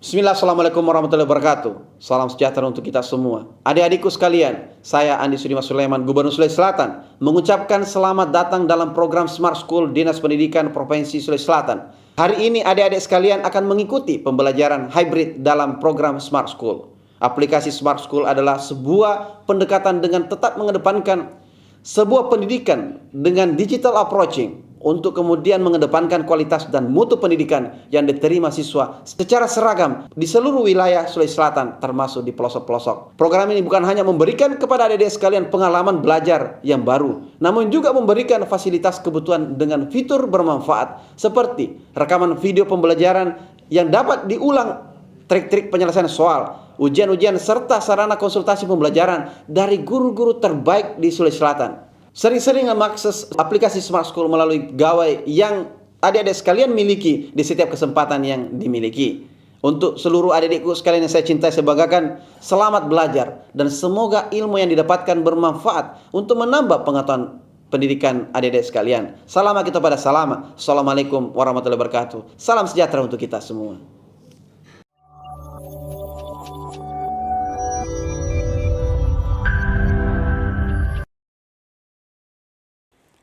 Bismillah, Assalamualaikum warahmatullahi wabarakatuh. Salam sejahtera untuk kita semua. Adik-adikku sekalian, saya Andi Sudimas Sulaiman, Gubernur Sulawesi Selatan, mengucapkan selamat datang dalam program Smart School Dinas Pendidikan Provinsi Sulawesi Selatan. Hari ini adik-adik sekalian akan mengikuti pembelajaran hybrid dalam program Smart School. Aplikasi Smart School adalah sebuah pendekatan dengan tetap mengedepankan sebuah pendidikan dengan digital approaching, untuk kemudian mengedepankan kualitas dan mutu pendidikan yang diterima siswa secara seragam di seluruh wilayah Sulawesi Selatan, termasuk di pelosok-pelosok. Program ini bukan hanya memberikan kepada adik-adik sekalian pengalaman belajar yang baru, namun juga memberikan fasilitas kebutuhan dengan fitur bermanfaat seperti rekaman video pembelajaran yang dapat diulang, trik-trik penyelesaian soal, ujian-ujian, serta sarana konsultasi pembelajaran dari guru-guru terbaik di Sulawesi Selatan. Sering-sering mengakses aplikasi Smart School melalui gawai yang adik-adik sekalian miliki di setiap kesempatan yang dimiliki. Untuk seluruh adik-adikku sekalian yang saya cintai, saya banggakan, selamat belajar dan semoga ilmu yang didapatkan bermanfaat untuk menambah pengetahuan pendidikan adik-adik sekalian. Salam kita pada salama. Assalamualaikum warahmatullahi wabarakatuh. Salam sejahtera untuk kita semua.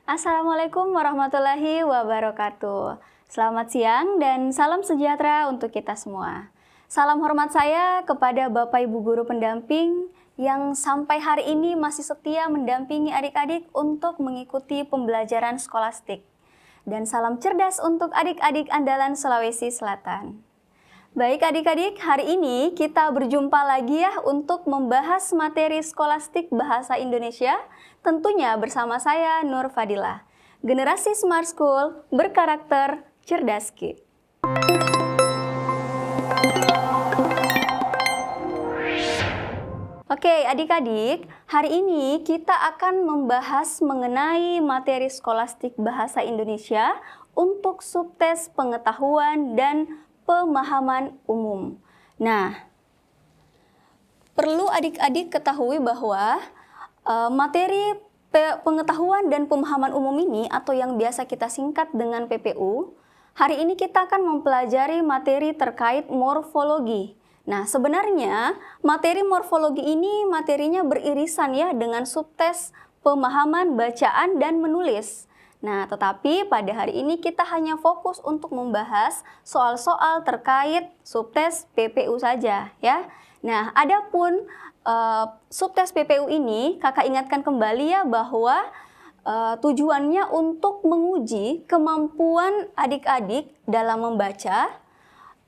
Assalamualaikum warahmatullahi wabarakatuh. Selamat siang dan salam sejahtera untuk kita semua. Salam hormat saya kepada Bapak Ibu Guru Pendamping yang sampai hari ini masih setia mendampingi adik-adik untuk mengikuti pembelajaran skolastik. Dan salam cerdas untuk adik-adik andalan Sulawesi Selatan. Baik adik-adik, hari ini kita berjumpa lagi ya untuk membahas materi skolastik Bahasa Indonesia, tentunya bersama saya Nur Fadilah. Generasi Smart School berkarakter cerdas Ki. Oke adik-adik, hari ini kita akan membahas mengenai materi skolastik Bahasa Indonesia untuk subtes pengetahuan dan pemahaman umum. Nah, perlu adik-adik ketahui bahwa materi pengetahuan dan pemahaman umum ini atau yang biasa kita singkat dengan PPU, hari ini kita akan mempelajari materi terkait morfologi. Nah, sebenarnya materi morfologi ini materinya beririsan ya dengan subtes pemahaman bacaan dan menulis. Nah, tetapi pada hari ini kita hanya fokus untuk membahas soal-soal terkait subtes PPU saja ya. Nah, adapun subtes PPU ini kakak ingatkan kembali ya bahwa tujuannya untuk menguji kemampuan adik-adik dalam membaca,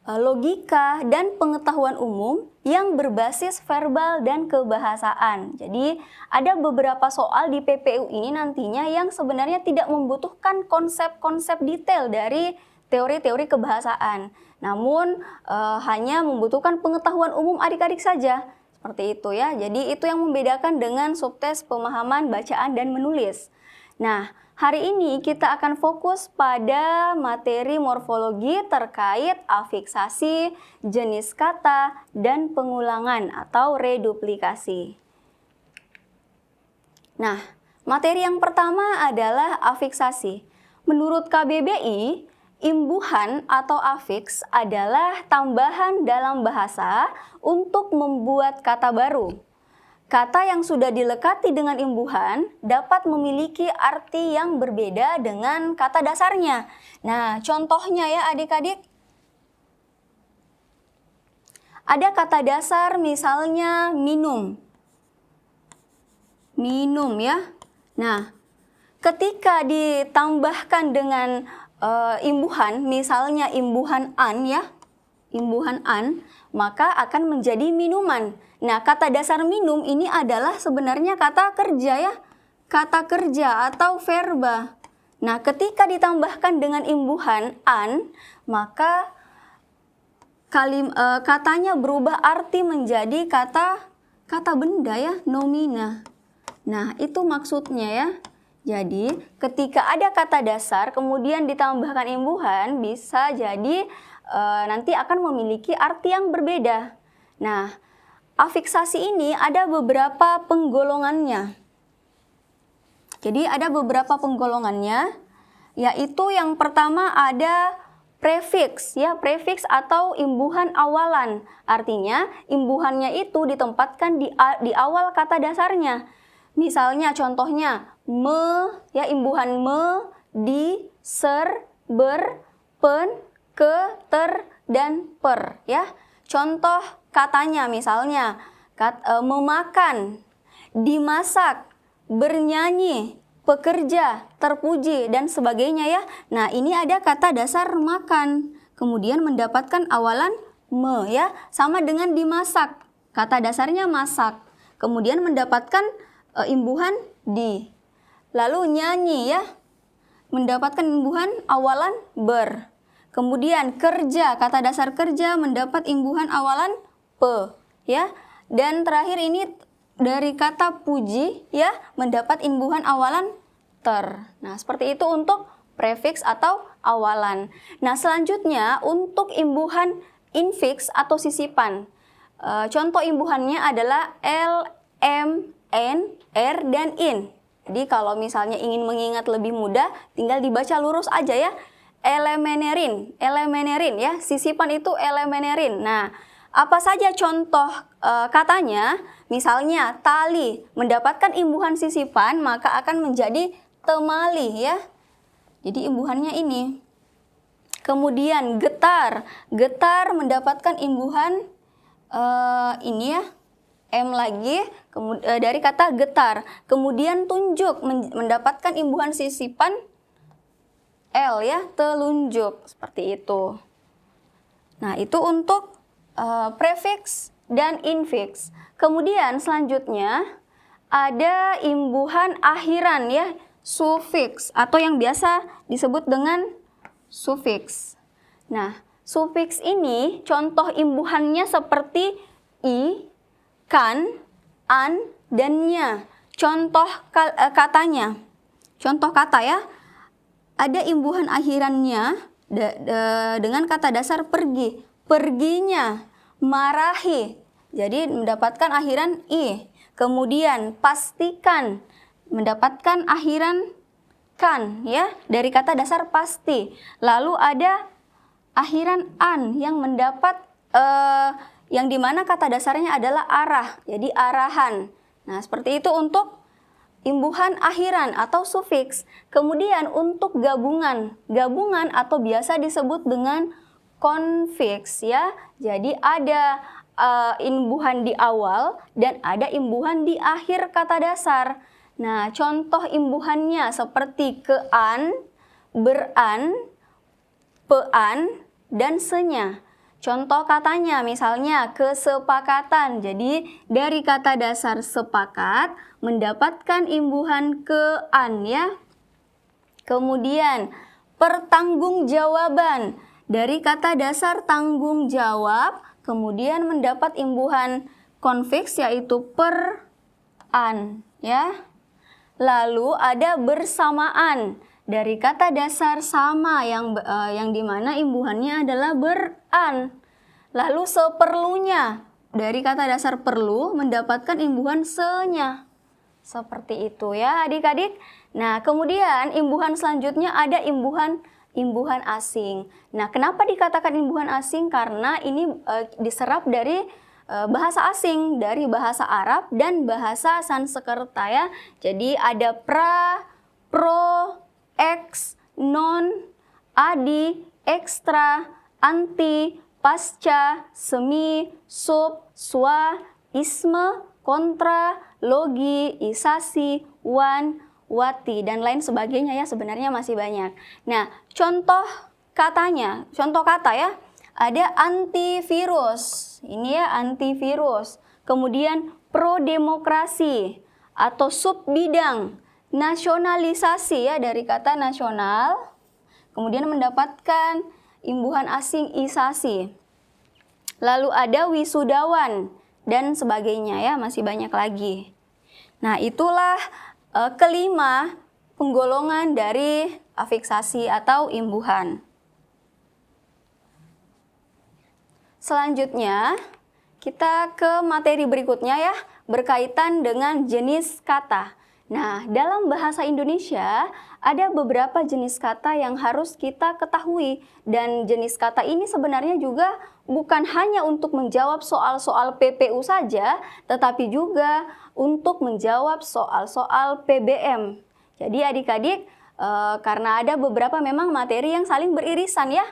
logika, dan pengetahuan umum yang berbasis verbal dan kebahasaan. Jadi ada beberapa soal di PPU ini nantinya yang sebenarnya tidak membutuhkan konsep-konsep detail dari teori-teori kebahasaan. Namun hanya membutuhkan pengetahuan umum adik-adik saja. Seperti itu ya. Jadi itu yang membedakan dengan subtes pemahaman bacaan dan menulis. Nah, hari ini kita akan fokus pada materi morfologi terkait afiksasi, jenis kata, dan pengulangan atau reduplikasi. Nah, materi yang pertama adalah afiksasi. Menurut KBBI, imbuhan atau afiks adalah tambahan dalam bahasa untuk membuat kata baru. Kata yang sudah dilekati dengan imbuhan dapat memiliki arti yang berbeda dengan kata dasarnya. Nah, contohnya ya adik-adik. Ada kata dasar misalnya minum. Minum ya. Nah, ketika ditambahkan dengan imbuhan, misalnya imbuhan an ya. Imbuhan an, maka akan menjadi minuman. Nah, kata dasar minum ini adalah sebenarnya kata kerja ya. Kata kerja atau verba. Nah, ketika ditambahkan dengan imbuhan an, maka katanya berubah arti menjadi kata benda ya, nomina. Nah, itu maksudnya ya. Jadi, ketika ada kata dasar kemudian ditambahkan imbuhan, bisa jadi nanti akan memiliki arti yang berbeda. Nah, afiksasi ini ada beberapa penggolongannya. Jadi ada beberapa penggolongannya, yaitu yang pertama ada Prefiks ya, prefiks atau imbuhan awalan. Artinya imbuhannya itu ditempatkan di awal kata dasarnya. Misalnya contohnya me ya, imbuhan me, di, ser, ber, pen, ke, ter, dan per ya. Contoh katanya misalnya memakan, dimasak, bernyanyi, pekerja, terpuji, dan sebagainya ya. Nah, ini ada kata dasar makan, kemudian mendapatkan awalan me ya, sama dengan dimasak. Kata dasarnya masak, kemudian mendapatkan imbuhan di. Lalu nyanyi ya, mendapatkan imbuhan awalan ber. Kemudian kerja, kata dasar kerja mendapat imbuhan awalan pe ya. Dan terakhir ini dari kata puji ya, mendapat imbuhan awalan ter. Nah, seperti itu untuk prefiks atau awalan. Nah, selanjutnya untuk imbuhan infiks atau sisipan. Contoh imbuhannya adalah l, m, n, r, dan in. Jadi kalau misalnya ingin mengingat lebih mudah, tinggal dibaca lurus aja ya. Elemenerin, elemenerin ya, sisipan itu elemenerin. Nah, apa saja contoh katanya? Misalnya tali mendapatkan imbuhan sisipan maka akan menjadi temali ya. Jadi imbuhannya ini. Kemudian getar, getar mendapatkan imbuhan ini ya, m lagi dari kata getar. Kemudian tunjuk mendapatkan imbuhan sisipan l ya, telunjuk, seperti itu. Nah, itu untuk prefiks dan infiks. Kemudian selanjutnya ada imbuhan akhiran ya, sufiks atau yang biasa disebut dengan sufiks. Nah, sufiks ini contoh imbuhannya seperti i, kan, an, dan nya. Contoh katanya. Contoh kata ya. Ada imbuhan akhirannya dengan kata dasar pergi. Perginya, marahi. Jadi mendapatkan akhiran i. Kemudian pastikan, mendapatkan akhiran kan ya, dari kata dasar pasti. Lalu ada akhiran an yang mendapat yang dimana kata dasarnya adalah arah. Jadi arahan. Nah, seperti itu untuk imbuhan akhiran atau sufiks. Kemudian untuk gabungan. Gabungan atau biasa disebut dengan konfiks ya. Jadi ada imbuhan di awal dan ada imbuhan di akhir kata dasar. Nah, contoh imbuhannya seperti kean, beran, pean, dan senya. Contoh katanya misalnya kesepakatan. Jadi dari kata dasar sepakat mendapatkan imbuhan kean ya. Kemudian pertanggungjawaban. Dari kata dasar tanggung jawab kemudian mendapat imbuhan konfiks yaitu per-an ya. Lalu ada bersamaan. Dari kata dasar sama yang dimana imbuhannya adalah beran. Lalu seperlunya. Dari kata dasar perlu mendapatkan imbuhan senya. Seperti itu ya adik-adik. Nah, kemudian imbuhan selanjutnya ada imbuhan asing. Nah, kenapa dikatakan imbuhan asing? Karena ini diserap dari bahasa asing, dari bahasa Arab dan bahasa Sanskerta ya. Jadi ada pra, pro, ex, non, adi, ekstra, anti, pasca, semi, sub, swa, isme, kontra, logi, isasi, wan, wati, dan lain sebagainya ya, sebenarnya masih banyak. Nah, contoh katanya, contoh kata ya, ada antivirus, ini ya antivirus. Kemudian pro-demokrasi atau sub-bidang, nasionalisasi ya, dari kata nasional. Kemudian mendapatkan imbuhan asing isasi. Lalu ada wisudawan dan sebagainya ya, masih banyak lagi. Nah, itulah kelima penggolongan dari afiksasi atau imbuhan. Selanjutnya kita ke materi berikutnya ya, berkaitan dengan jenis kata. Nah, dalam bahasa Indonesia ada beberapa jenis kata yang harus kita ketahui, dan jenis kata ini sebenarnya juga bukan hanya untuk menjawab soal-soal PPU saja, tetapi juga untuk menjawab soal-soal PBM. Jadi adik-adik, karena ada beberapa memang materi yang saling beririsan ya.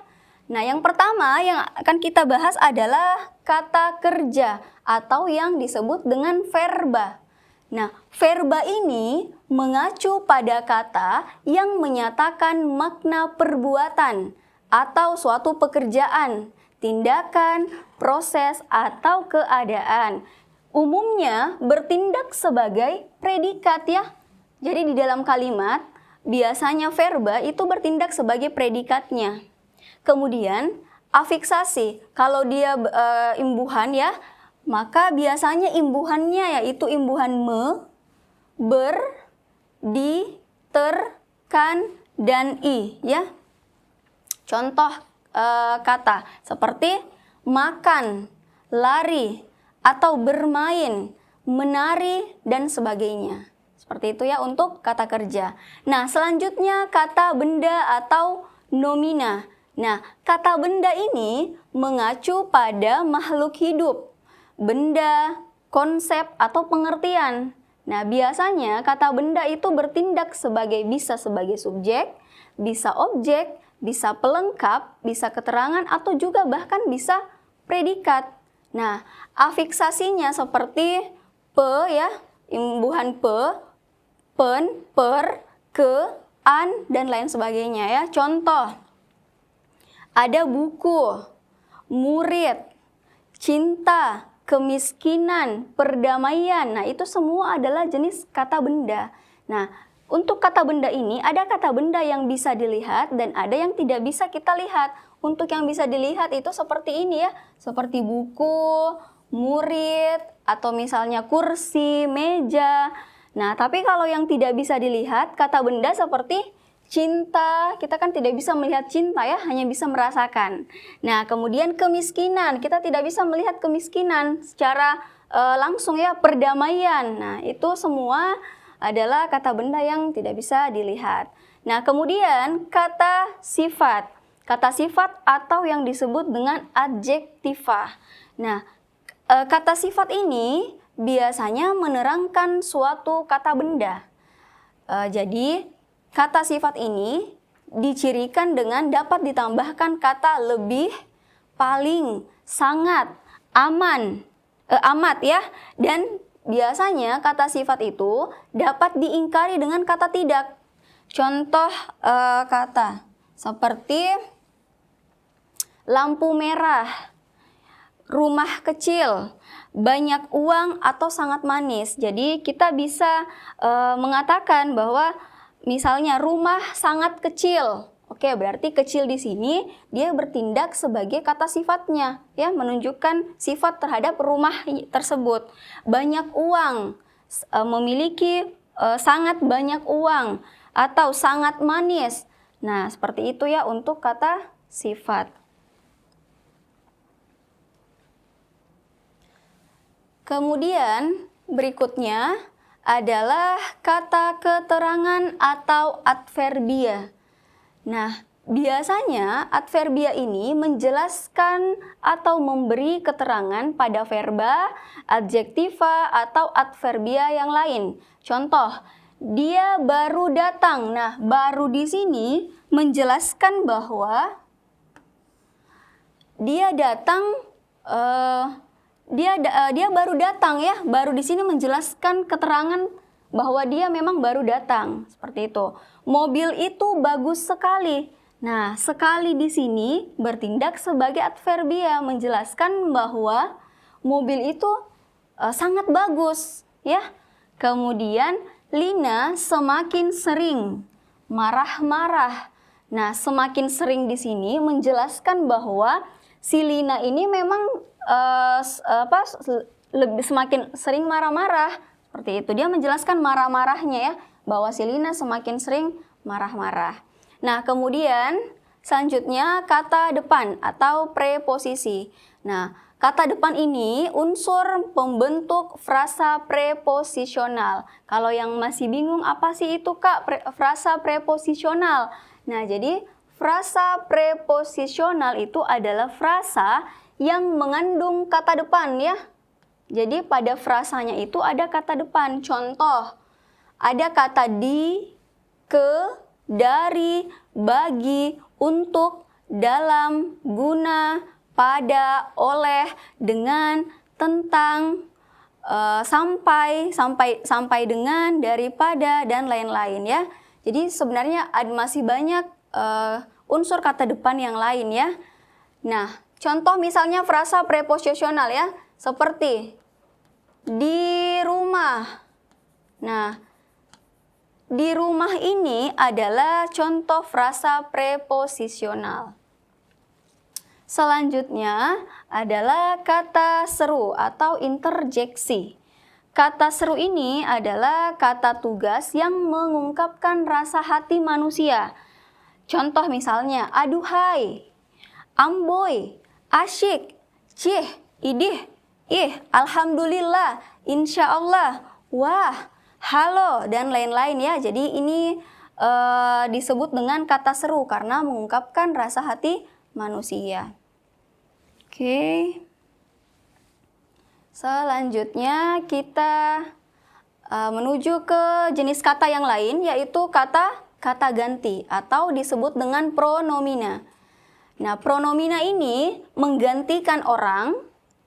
Nah, yang pertama yang akan kita bahas adalah kata kerja atau yang disebut dengan verba. Nah, verba ini mengacu pada kata yang menyatakan makna perbuatan atau suatu pekerjaan, tindakan, proses, atau keadaan. Umumnya bertindak sebagai predikat ya. Jadi di dalam kalimat, biasanya verba itu bertindak sebagai predikatnya. Kemudian, afiksasi, kalau dia imbuhan ya, maka biasanya imbuhannya yaitu imbuhan me, ber, di, ter, kan, dan i ya. Contoh kata seperti makan, lari, atau bermain, menari, dan sebagainya. Seperti itu ya untuk kata kerja. Nah, selanjutnya kata benda atau nomina. Nah, kata benda ini mengacu pada makhluk hidup, benda, konsep, atau pengertian. Nah, biasanya kata benda itu bertindak bisa sebagai subjek, bisa objek, bisa pelengkap, bisa keterangan, atau juga bahkan bisa predikat. Nah, afiksasinya seperti pe ya, imbuhan pe, pen, per, ke, an, dan lain sebagainya ya. Contoh, ada buku, murid, cinta, kemiskinan, perdamaian. Nah, itu semua adalah jenis kata benda. Nah, untuk kata benda ini ada kata benda yang bisa dilihat dan ada yang tidak bisa kita lihat. Untuk yang bisa dilihat itu seperti ini ya, seperti buku, murid, atau misalnya kursi, meja. Nah, tapi kalau yang tidak bisa dilihat, kata benda seperti cinta, kita kan tidak bisa melihat cinta ya, hanya bisa merasakan. Nah, kemudian kemiskinan, kita tidak bisa melihat kemiskinan secara langsung ya, perdamaian. Nah, itu semua adalah kata benda yang tidak bisa dilihat. Nah, kemudian kata sifat. Kata sifat atau yang disebut dengan adjektiva. Nah, kata sifat ini biasanya menerangkan suatu kata benda. Jadi, kata sifat ini dicirikan dengan dapat ditambahkan kata lebih, paling, sangat, amat ya. Dan biasanya kata sifat itu dapat diingkari dengan kata tidak. Contoh kata seperti lampu merah, rumah kecil, banyak uang, atau sangat manis. Jadi kita bisa mengatakan bahwa misalnya rumah sangat kecil. Oke, berarti kecil di sini dia bertindak sebagai kata sifatnya, ya, menunjukkan sifat terhadap rumah tersebut. Banyak uang, memiliki sangat banyak uang, atau sangat manis. Nah, seperti itu ya untuk kata sifat. Kemudian berikutnya adalah kata keterangan atau adverbia. Nah, biasanya adverbia ini menjelaskan atau memberi keterangan pada verba, adjektiva, atau adverbia yang lain. Contoh, dia baru datang. Nah, baru di sini menjelaskan bahwa dia datang, dia baru datang ya. Baru di sini menjelaskan keterangan bahwa dia memang baru datang. Seperti itu. Mobil itu bagus sekali. Nah, sekali di sini bertindak sebagai adverbia, menjelaskan bahwa mobil itu sangat bagus ya. Kemudian Lina semakin sering marah-marah. Nah, semakin sering di sini menjelaskan bahwa si Lina ini memang semakin sering marah-marah. Seperti itu. Dia menjelaskan marah-marahnya ya, bahwa si Lina semakin sering marah-marah. Nah, kemudian selanjutnya kata depan atau preposisi. Nah, kata depan ini unsur pembentuk frasa preposisional. Kalau yang masih bingung apa sih itu Kak frasa preposisional? Nah, jadi frasa preposisional itu adalah frasa yang mengandung kata depan ya. Jadi pada frasanya itu ada kata depan. Contoh, ada kata di, ke, dari, bagi, untuk, dalam, guna, pada, oleh, dengan, tentang, sampai dengan, daripada, dan lain-lain ya. Jadi sebenarnya masih banyak unsur kata depan yang lain ya. Nah, contoh misalnya frasa preposisional ya, seperti di rumah. Nah, di rumah ini adalah contoh frasa preposisional. Selanjutnya adalah kata seru atau interjeksi. Kata seru ini adalah kata tugas yang mengungkapkan rasa hati manusia. Contoh misalnya, aduhai, amboy, asyik, cih, idih, ih, alhamdulillah, insya Allah, wah, halo, dan lain-lain ya. Jadi ini disebut dengan kata seru karena mengungkapkan rasa hati manusia. Oke. Selanjutnya kita menuju ke jenis kata yang lain, yaitu kata ganti atau disebut dengan pronomina. Nah, pronomina ini menggantikan orang,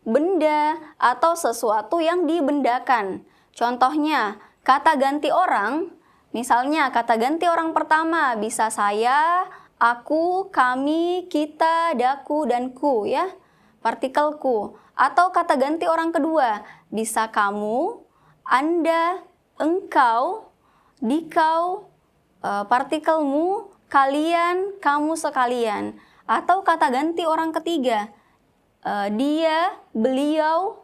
benda, atau sesuatu yang dibendakan. Contohnya, kata ganti orang, misalnya kata ganti orang pertama bisa saya, aku, kami, kita, daku, dan ku ya, partikel ku. Atau kata ganti orang kedua bisa kamu, anda, engkau, dikau, partikelmu, kalian, kamu sekalian. Atau kata ganti orang ketiga, dia, beliau,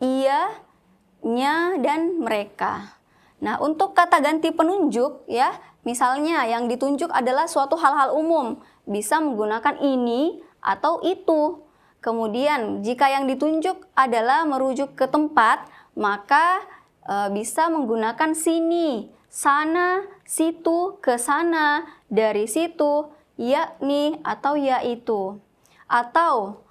ia, nya, dan mereka. Nah, untuk kata ganti penunjuk ya, misalnya yang ditunjuk adalah suatu hal-hal umum, bisa menggunakan ini atau itu. Kemudian jika yang ditunjuk adalah merujuk ke tempat, maka bisa menggunakan sini, sana, situ, ke sana, dari situ, yakni, atau yaitu. Atau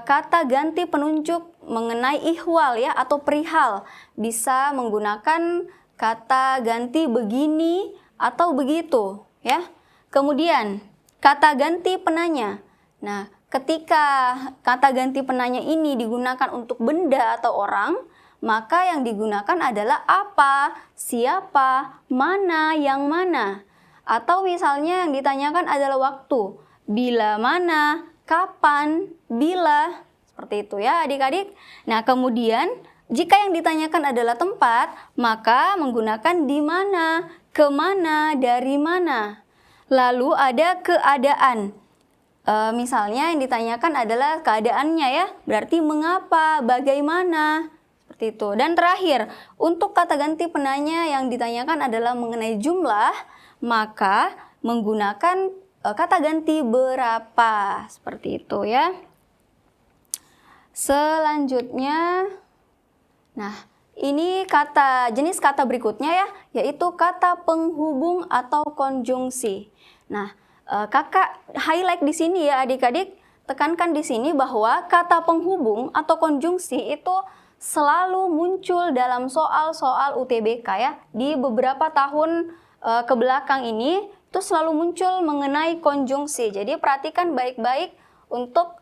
kata ganti penunjuk mengenai ihwal ya atau perihal, bisa menggunakan kata ganti begini atau begitu ya. Kemudian kata ganti penanya. Nah, ketika kata ganti penanya ini digunakan untuk benda atau orang, maka yang digunakan adalah apa, siapa, mana, yang mana. Atau misalnya yang ditanyakan adalah waktu, bila mana, kapan, bila, seperti itu ya adik-adik. Nah, kemudian jika yang ditanyakan adalah tempat, maka menggunakan di mana, kemana, dari mana. Lalu ada keadaan. Misalnya yang ditanyakan adalah keadaannya ya, berarti mengapa, bagaimana, seperti itu. Dan terakhir, untuk kata ganti penanya yang ditanyakan adalah mengenai jumlah, maka menggunakan kata ganti berapa, seperti itu ya. Selanjutnya, nah ini jenis kata berikutnya ya, yaitu kata penghubung atau konjungsi. Nah, kakak highlight di sini ya adik-adik, tekankan di sini bahwa kata penghubung atau konjungsi itu selalu muncul dalam soal-soal UTBK ya. Di beberapa tahun ke belakang ini itu selalu muncul mengenai konjungsi. Jadi perhatikan baik-baik untuk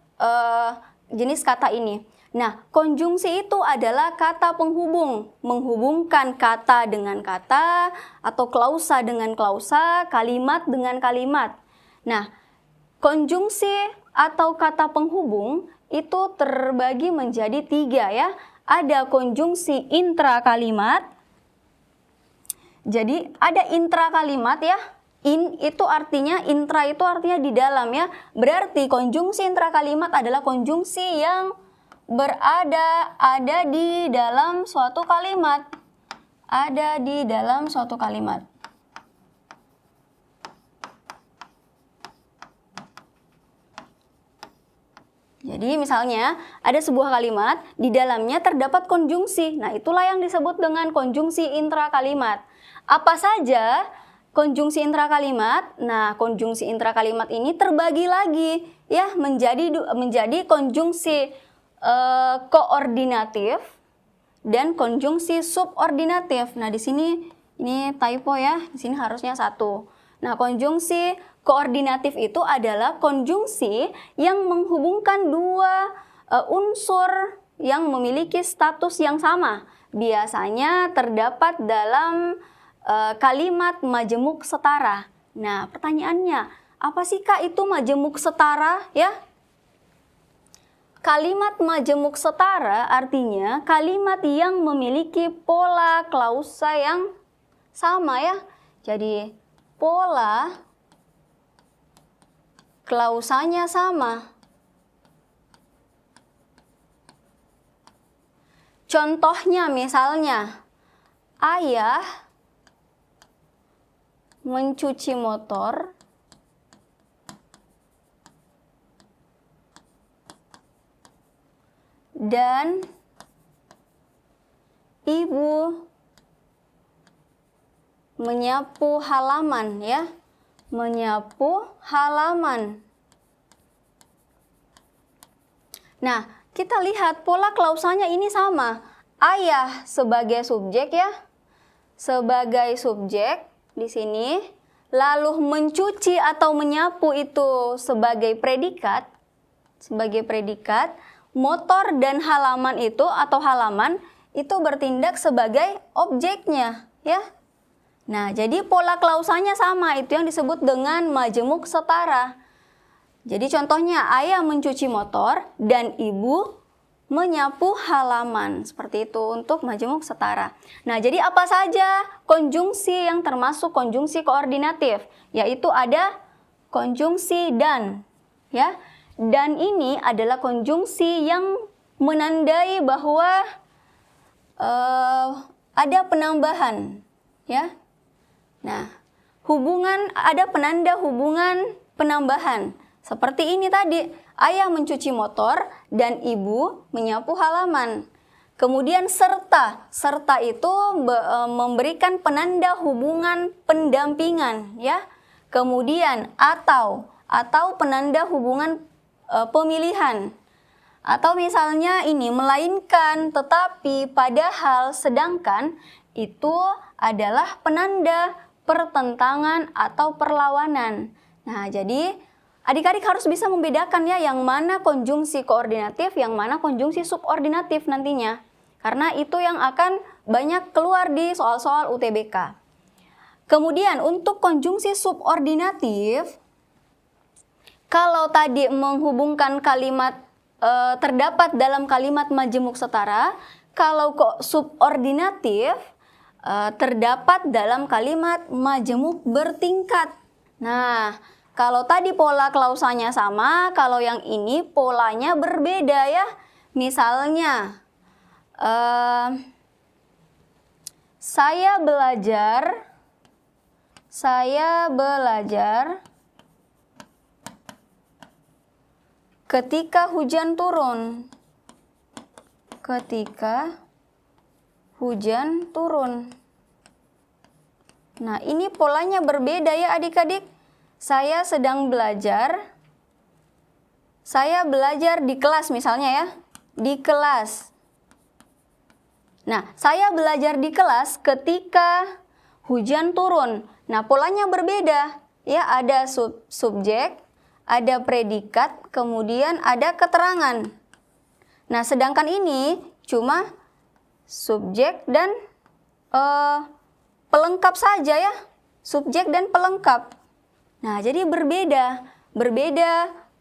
jenis kata ini. Nah, konjungsi itu adalah kata penghubung, menghubungkan kata dengan kata atau klausa dengan klausa, kalimat dengan kalimat. Nah, konjungsi atau kata penghubung itu terbagi menjadi 3 ya. Ada konjungsi intrakalimat. Jadi ada intrakalimat ya. Intra itu artinya di dalam ya. Berarti konjungsi intrakalimat adalah konjungsi yang ada di dalam suatu kalimat. Ada di dalam suatu kalimat. Jadi misalnya ada sebuah kalimat, di dalamnya terdapat konjungsi. Nah, itulah yang disebut dengan konjungsi intrakalimat. Apa saja konjungsi intrakalimat? Nah, konjungsi intrakalimat ini terbagi lagi ya menjadi konjungsi koordinatif dan konjungsi subordinatif. Nah, di sini ini typo ya. Di sini harusnya 1. Nah, konjungsi koordinatif itu adalah konjungsi yang menghubungkan dua unsur yang memiliki status yang sama. Biasanya terdapat dalam kalimat majemuk setara. Nah, pertanyaannya, apa sih Kak itu majemuk setara ya? Kalimat majemuk setara artinya kalimat yang memiliki pola klausa yang sama ya. Jadi pola klausanya sama. Contohnya misalnya, ayah mencuci motor dan ibu menyapu halaman ya. Menyapu halaman. Nah, kita lihat pola klausanya ini sama. Ayah sebagai subjek ya. Sebagai subjek di sini. Lalu mencuci atau menyapu itu sebagai predikat. Sebagai predikat. Motor dan halaman itu atau halaman itu bertindak sebagai objeknya ya. Nah, jadi pola klausanya sama, itu yang disebut dengan majemuk setara. Jadi contohnya, ayah mencuci motor dan ibu menyapu halaman. Seperti itu untuk majemuk setara. Nah, jadi apa saja konjungsi yang termasuk konjungsi koordinatif? Yaitu ada konjungsi dan. Ya. Dan ini adalah konjungsi yang menandai bahwa ada penambahan. Ya. Nah, ada penanda hubungan penambahan. Seperti ini tadi, ayah mencuci motor dan ibu menyapu halaman. Kemudian serta. Serta itu memberikan penanda hubungan pendampingan ya. Kemudian atau penanda hubungan pemilihan. Atau misalnya ini melainkan, tetapi, padahal, sedangkan itu adalah penanda pertentangan atau perlawanan. Nah, jadi adik-adik harus bisa membedakan ya yang mana konjungsi koordinatif, yang mana konjungsi subordinatif nantinya. Karena itu yang akan banyak keluar di soal-soal UTBK. Kemudian untuk konjungsi subordinatif, kalau tadi menghubungkan kalimat terdapat dalam kalimat majemuk setara, kalau kok subordinatif terdapat dalam kalimat majemuk bertingkat. Nah, kalau tadi pola klausanya sama, kalau yang ini polanya berbeda ya. Misalnya, saya belajar ketika hujan turun. Ketika hujan turun. Nah, ini polanya berbeda ya adik-adik. Saya sedang belajar. Saya belajar di kelas misalnya ya. Di kelas. Nah, saya belajar di kelas ketika hujan turun. Nah, polanya berbeda. Ya, ada subjek, ada predikat, kemudian ada keterangan. Nah, sedangkan ini cuma subjek dan pelengkap saja ya. Subjek dan pelengkap. Nah, jadi berbeda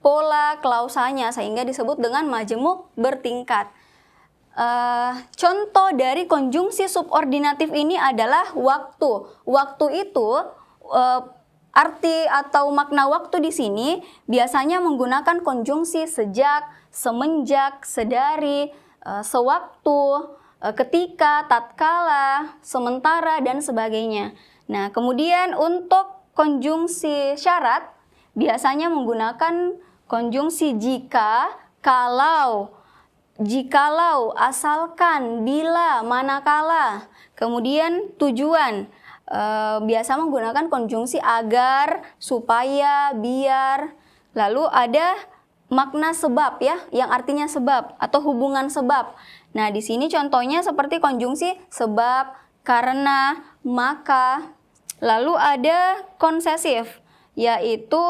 pola klausanya sehingga disebut dengan majemuk bertingkat. Contoh dari konjungsi subordinatif ini adalah waktu. Waktu itu arti atau makna waktu di sini biasanya menggunakan konjungsi sejak, semenjak, sedari, sewaktu, ketika, tatkala, sementara, dan sebagainya. Nah, kemudian untuk konjungsi syarat biasanya menggunakan konjungsi jika, kalau, jikalau, asalkan, bila, manakala. Kemudian tujuan, biasa menggunakan konjungsi agar, supaya, biar. Lalu ada makna sebab ya, yang artinya sebab atau hubungan sebab. Nah, di sini contohnya seperti konjungsi sebab, karena, maka. Lalu ada konsesif, yaitu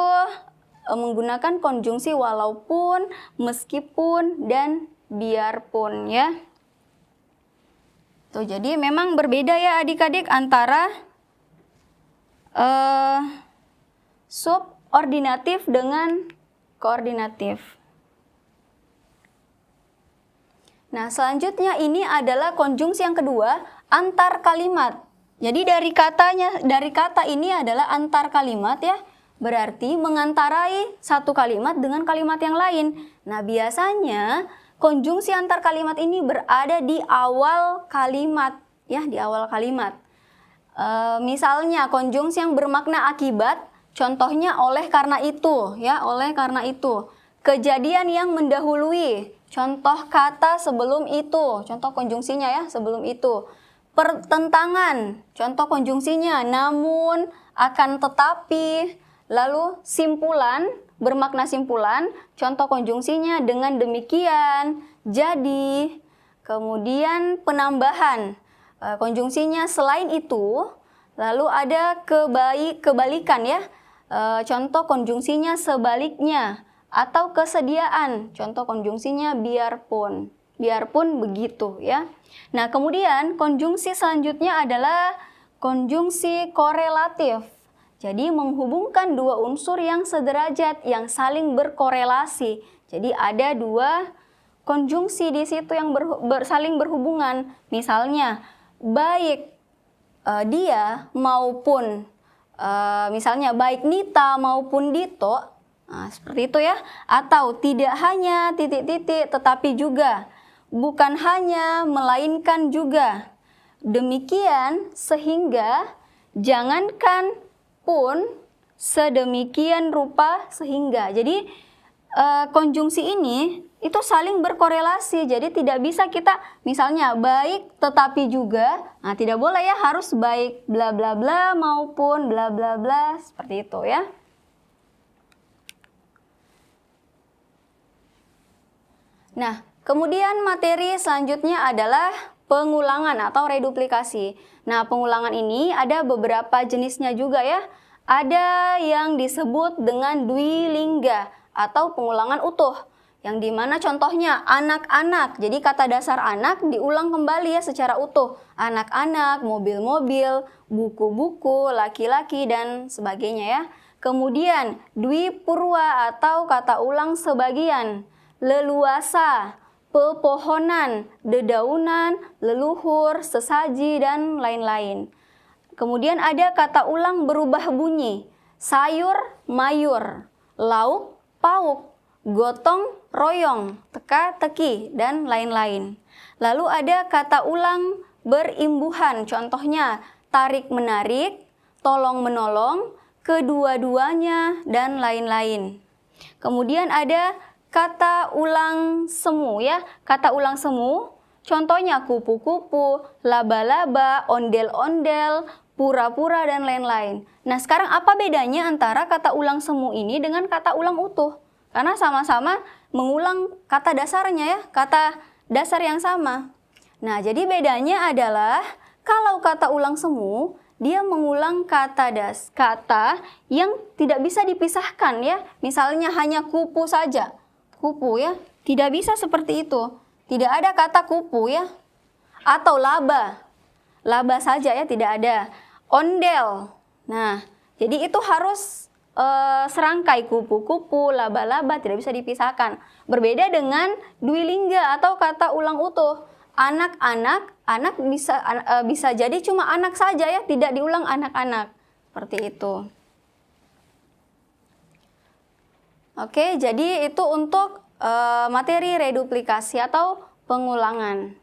menggunakan konjungsi walaupun, meskipun, dan biarpun ya. Tuh, jadi memang berbeda ya adik-adik antara subordinatif dengan koordinatif. Nah, selanjutnya ini adalah konjungsi yang kedua, antar kalimat. Jadi dari kata ini adalah antar kalimat ya, berarti mengantarai satu kalimat dengan kalimat yang lain. Nah, biasanya konjungsi antar kalimat ini berada di awal kalimat ya, di awal kalimat. Misalnya konjungsi yang bermakna akibat, contohnya oleh karena itu ya, oleh karena itu. Kejadian yang mendahului, contoh kata sebelum itu, contoh konjungsinya ya, sebelum itu. Pertentangan, contoh konjungsinya namun, akan tetapi. Lalu simpulan, bermakna simpulan, contoh konjungsinya dengan demikian, jadi. Kemudian penambahan, konjungsinya selain itu. Lalu ada kebalikan ya, contoh konjungsinya sebaliknya. Atau kesediaan, contoh konjungsinya biarpun. Biarpun begitu ya. Nah, kemudian konjungsi selanjutnya adalah konjungsi korelatif. Jadi menghubungkan dua unsur yang sederajat, yang saling berkorelasi. Jadi ada dua konjungsi di situ yang saling berhubungan. Misalnya baik dia maupun misalnya baik Nita maupun Dito. Nah, seperti itu ya. Atau tidak hanya titik-titik tetapi juga, bukan hanya melainkan juga. Demikian sehingga, jangankan pun, sedemikian rupa sehingga. Jadi konjungsi ini itu saling berkorelasi. Jadi tidak bisa kita misalnya baik tetapi juga. Nah, tidak boleh ya, harus baik bla bla bla maupun bla bla bla, seperti itu ya. Nah, kemudian materi selanjutnya adalah pengulangan atau reduplikasi. Nah, pengulangan ini ada beberapa jenisnya juga ya. Ada yang disebut dengan dwilingga atau pengulangan utuh. Yang dimana contohnya anak-anak. Jadi kata dasar anak diulang kembali ya secara utuh. Anak-anak, mobil-mobil, buku-buku, laki-laki, dan sebagainya ya. Kemudian dwipurwa atau kata ulang sebagian. Leluasa, pepohonan, dedaunan, leluhur, sesaji, dan lain-lain. Kemudian ada kata ulang berubah bunyi. Sayur, mayur, lauk, pauk, gotong, royong, teka, teki, dan lain-lain. Lalu ada kata ulang berimbuhan, contohnya tarik-menarik, tolong-menolong, kedua-duanya, dan lain-lain. Kemudian ada kata ulang semu ya, kata ulang semu, contohnya kupu-kupu, laba-laba, ondel-ondel, pura-pura, dan lain-lain. Nah, sekarang apa bedanya antara kata ulang semu ini dengan kata ulang utuh? Karena sama-sama mengulang kata dasarnya ya, kata dasar yang sama. Nah, jadi bedanya adalah kalau kata ulang semu, dia mengulang kata yang tidak bisa dipisahkan ya. Misalnya hanya kupu saja. Kupu ya, tidak bisa seperti itu. Tidak ada kata kupu ya. Atau laba. Laba saja ya, tidak ada. Ondel. Nah, jadi itu harus serangkai, kupu-kupu, laba-laba, tidak bisa dipisahkan. Berbeda dengan dwilingga atau kata ulang utuh. Anak-anak, anak bisa jadi cuma anak saja ya, tidak diulang anak-anak. Seperti itu. Oke, jadi itu untuk materi reduplikasi atau pengulangan.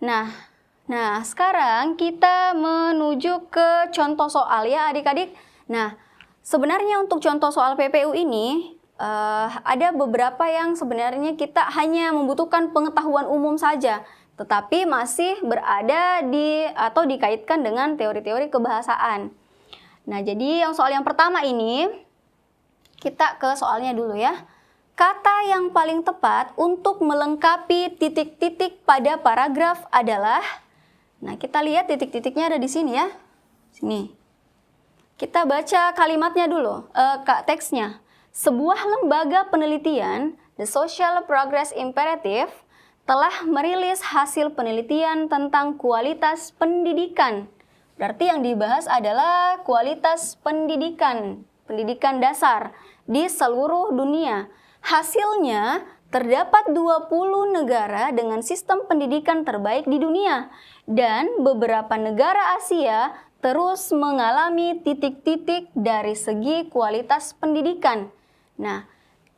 Nah, sekarang kita menuju ke contoh soal ya adik-adik. Nah, sebenarnya untuk contoh soal PPU ini ada beberapa yang sebenarnya kita hanya membutuhkan pengetahuan umum saja, tetapi masih berada di atau dikaitkan dengan teori-teori kebahasaan. Nah, jadi soal yang pertama ini, kita ke soalnya dulu ya. Kata yang paling tepat untuk melengkapi titik-titik pada paragraf adalah, nah kita lihat titik-titiknya ada di sini ya. Sini. Kita baca kalimatnya dulu, teksnya. Sebuah lembaga penelitian, The Social Progress Imperative, telah merilis hasil penelitian tentang kualitas pendidikan. Berarti yang dibahas adalah kualitas pendidikan, pendidikan dasar di seluruh dunia. Hasilnya, terdapat 20 negara dengan sistem pendidikan terbaik di dunia, dan beberapa negara Asia terus mengalami titik-titik dari segi kualitas pendidikan. Nah,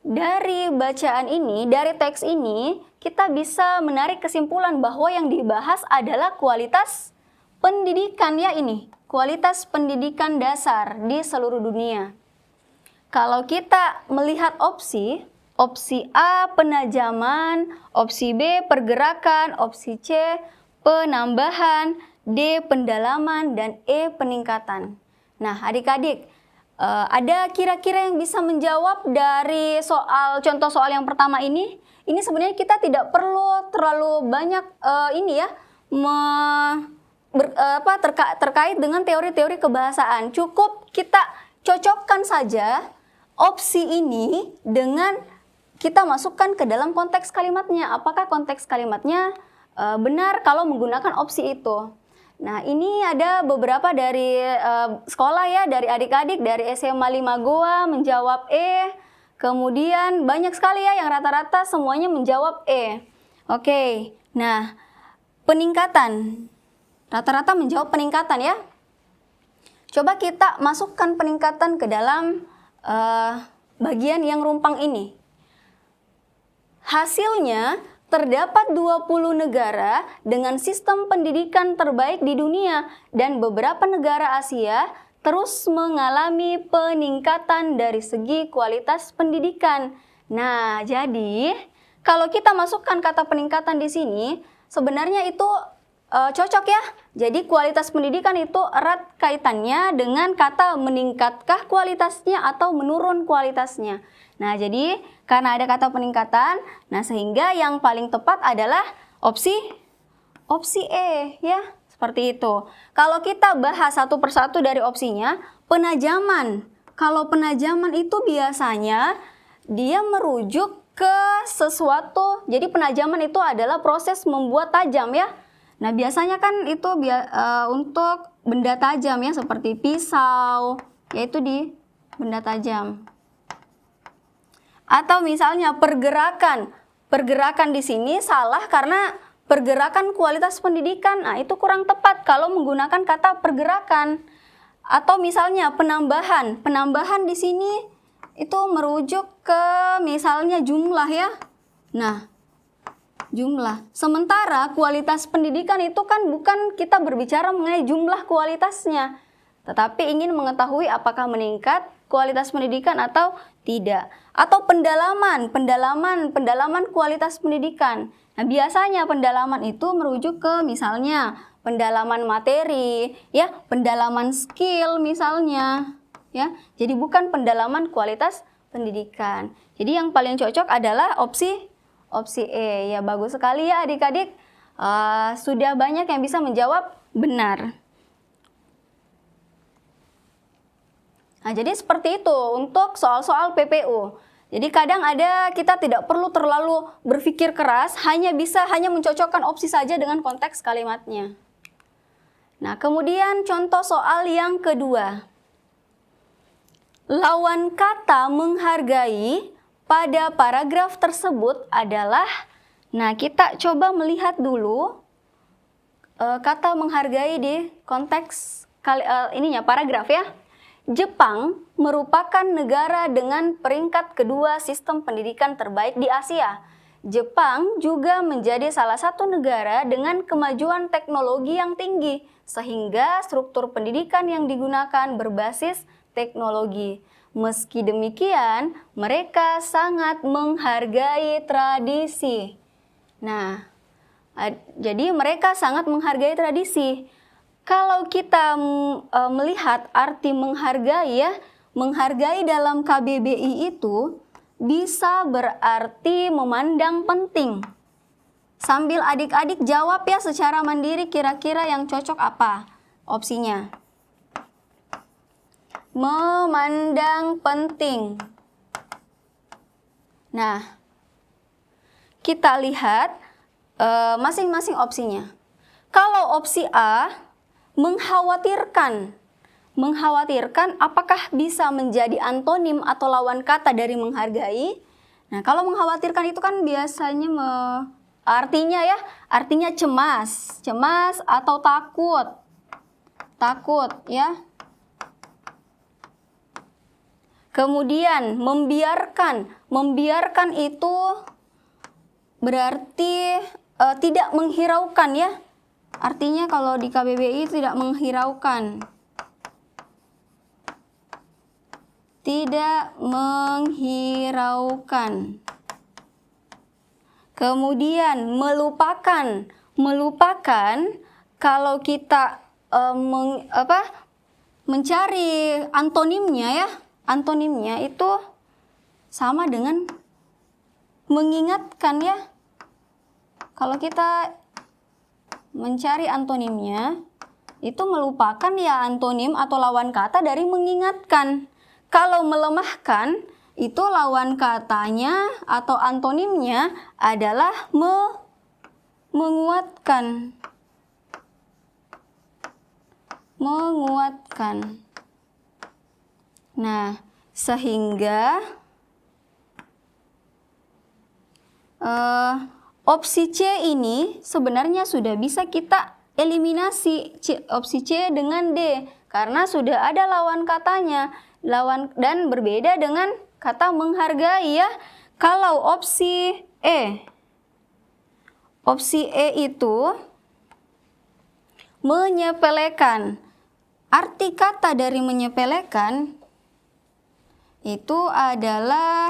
dari bacaan ini, dari teks ini, kita bisa menarik kesimpulan bahwa yang dibahas adalah kualitas pendidikan ya ini, kualitas pendidikan dasar di seluruh dunia. Kalau kita melihat opsi A penajaman, opsi B pergerakan, opsi C penambahan, D pendalaman, dan E peningkatan. Nah, adik-adik, ada kira-kira yang bisa menjawab dari contoh soal yang pertama ini? Ini sebenarnya kita tidak perlu terlalu banyak terkait dengan teori-teori kebahasaan. Cukup kita cocokkan saja opsi ini dengan kita masukkan ke dalam konteks kalimatnya. Apakah konteks kalimatnya benar kalau menggunakan opsi itu? Nah, ini ada beberapa dari sekolah ya, dari adik-adik dari SMA 5 Goa menjawab E. Kemudian banyak sekali ya yang rata-rata semuanya menjawab E. Oke, nah peningkatan. Rata-rata menjawab peningkatan ya. Coba kita masukkan peningkatan ke dalam bagian yang rumpang ini. Hasilnya, terdapat 20 negara dengan sistem pendidikan terbaik di dunia dan beberapa negara Asia terus mengalami peningkatan dari segi kualitas pendidikan. Nah, jadi kalau kita masukkan kata peningkatan di sini, sebenarnya itu cocok ya. Jadi kualitas pendidikan itu erat kaitannya dengan kata meningkatkah kualitasnya atau menurun kualitasnya. Nah, jadi karena ada kata peningkatan, nah sehingga yang paling tepat adalah opsi E ya, seperti itu. Kalau kita bahas satu persatu dari opsinya, penajaman. Kalau penajaman itu biasanya dia merujuk ke sesuatu. Jadi penajaman itu adalah proses membuat tajam ya. Nah, biasanya kan itu untuk benda tajam ya, seperti pisau, yaitu di benda tajam. Atau misalnya pergerakan. Pergerakan di sini salah karena pergerakan kualitas pendidikan. Nah, itu kurang tepat kalau menggunakan kata pergerakan. Atau misalnya penambahan. Penambahan di sini itu merujuk ke misalnya jumlah ya. Nah, jumlah. Sementara kualitas pendidikan itu kan bukan kita berbicara mengenai jumlah kualitasnya, tetapi ingin mengetahui apakah meningkat kualitas pendidikan atau tidak. Atau pendalaman kualitas pendidikan. Nah, biasanya pendalaman itu merujuk ke misalnya pendalaman materi, ya, pendalaman skill misalnya, ya. Jadi bukan pendalaman kualitas pendidikan. Jadi yang paling cocok adalah opsi E. Ya, bagus sekali ya adik-adik. Sudah banyak yang bisa menjawab benar. Nah, jadi seperti itu untuk soal-soal PPU. Jadi kadang kita tidak perlu terlalu berpikir keras, hanya mencocokkan opsi saja dengan konteks kalimatnya. Nah, kemudian contoh soal yang kedua. Lawan kata menghargai pada paragraf tersebut adalah, nah kita coba melihat dulu kata menghargai di konteks paragraf ya. Jepang merupakan negara dengan peringkat kedua sistem pendidikan terbaik di Asia. Jepang juga menjadi salah satu negara dengan kemajuan teknologi yang tinggi, sehingga struktur pendidikan yang digunakan berbasis teknologi. Meski demikian, mereka sangat menghargai tradisi. Nah, jadi mereka sangat menghargai tradisi. Kalau kita melihat arti menghargai ya, menghargai dalam KBBI itu bisa berarti memandang penting. Sambil adik-adik jawab ya secara mandiri kira-kira yang cocok apa opsinya. Memandang penting. Nah, kita lihat masing-masing opsinya. Kalau opsi A, mengkhawatirkan. Mengkhawatirkan apakah bisa menjadi antonim atau lawan kata dari menghargai? Nah, kalau mengkhawatirkan itu kan biasanya artinya ya, artinya cemas, cemas atau takut. Takut ya. Kemudian membiarkan. Membiarkan itu berarti tidak menghiraukan ya. Artinya kalau di KBBI tidak menghiraukan. Tidak menghiraukan. Kemudian melupakan. Melupakan kalau kita mencari antonimnya ya. Antonimnya itu sama dengan mengingatkan ya. Kalau kita mencari antonimnya itu melupakan ya antonim atau lawan kata dari mengingatkan. Kalau melemahkan, itu lawan katanya atau antonimnya adalah menguatkan. Menguatkan. Nah, sehingga opsi C ini sebenarnya sudah bisa kita eliminasi opsi C dengan D karena sudah ada lawan katanya. Dan berbeda dengan kata menghargai ya. Kalau opsi E itu menyepelekan. Arti kata dari menyepelekan itu adalah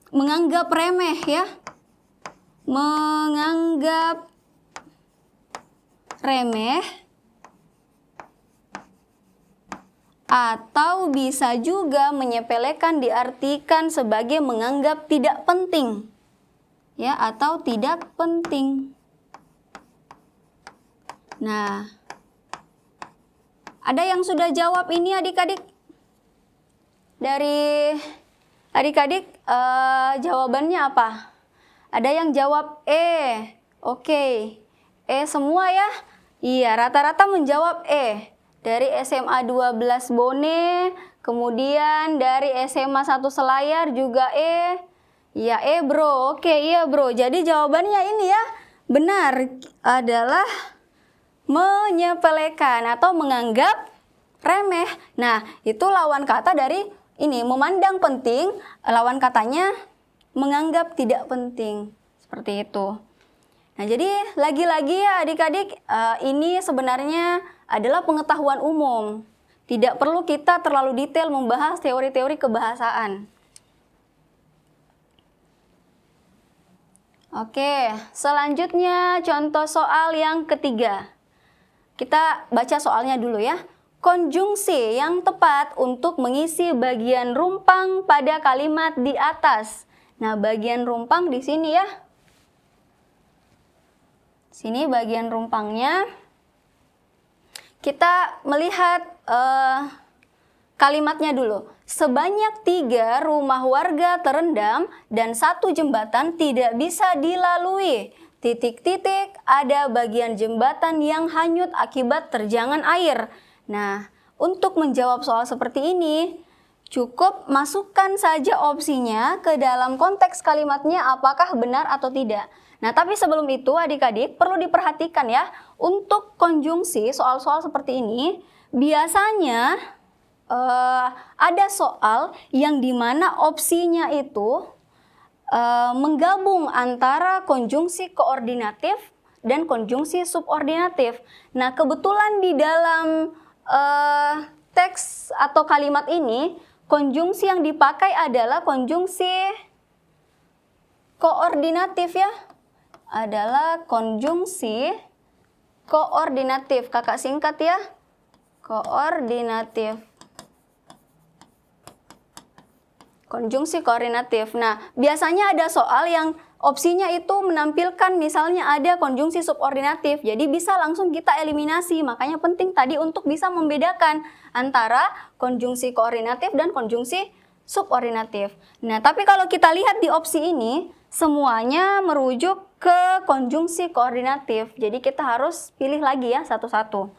menganggap remeh ya. Menganggap remeh. Atau bisa juga menyepelekan diartikan sebagai menganggap tidak penting. Ya, atau tidak penting. Nah, ada yang sudah jawab ini adik-adik? Dari adik-adik jawabannya apa? Ada yang jawab E. Oke. E semua ya? Iya, rata-rata menjawab E. Dari SMA 12 Bone, kemudian dari SMA 1 Selayar juga E. Ya E bro, oke iya bro. Jadi jawabannya ini ya, benar adalah menyepelekan atau menganggap remeh. Nah, itu lawan kata dari ini, memandang penting, lawan katanya menganggap tidak penting. Seperti itu. Nah, jadi lagi-lagi ya adik-adik, ini sebenarnya adalah pengetahuan umum. Tidak perlu kita terlalu detail membahas teori-teori kebahasaan. Oke, selanjutnya contoh soal yang ketiga. Kita baca soalnya dulu ya. Konjungsi yang tepat untuk mengisi bagian rumpang pada kalimat di atas. Nah, bagian rumpang di sini ya. Sini bagian rumpangnya. Kita melihat kalimatnya dulu. Sebanyak 3 rumah warga terendam dan 1 jembatan tidak bisa dilalui. Titik-titik ada bagian jembatan yang hanyut akibat terjangan air. Nah, untuk menjawab soal seperti ini, cukup masukkan saja opsinya ke dalam konteks kalimatnya apakah benar atau tidak. Nah, tapi sebelum itu adik-adik perlu diperhatikan ya, untuk konjungsi soal-soal seperti ini biasanya ada soal yang dimana opsinya itu menggabung antara konjungsi koordinatif dan konjungsi subordinatif. Nah, kebetulan di dalam teks atau kalimat ini, konjungsi yang dipakai adalah konjungsi koordinatif ya. Adalah konjungsi koordinatif. Kakak singkat ya. Koordinatif. Konjungsi koordinatif. Nah, biasanya ada soal yang opsinya itu menampilkan misalnya ada konjungsi subordinatif. Jadi bisa langsung kita eliminasi. Makanya penting tadi untuk bisa membedakan antara konjungsi koordinatif dan konjungsi subordinatif. Nah, tapi kalau kita lihat di opsi ini, semuanya merujuk ke konjungsi koordinatif. Jadi kita harus pilih lagi ya satu-satu.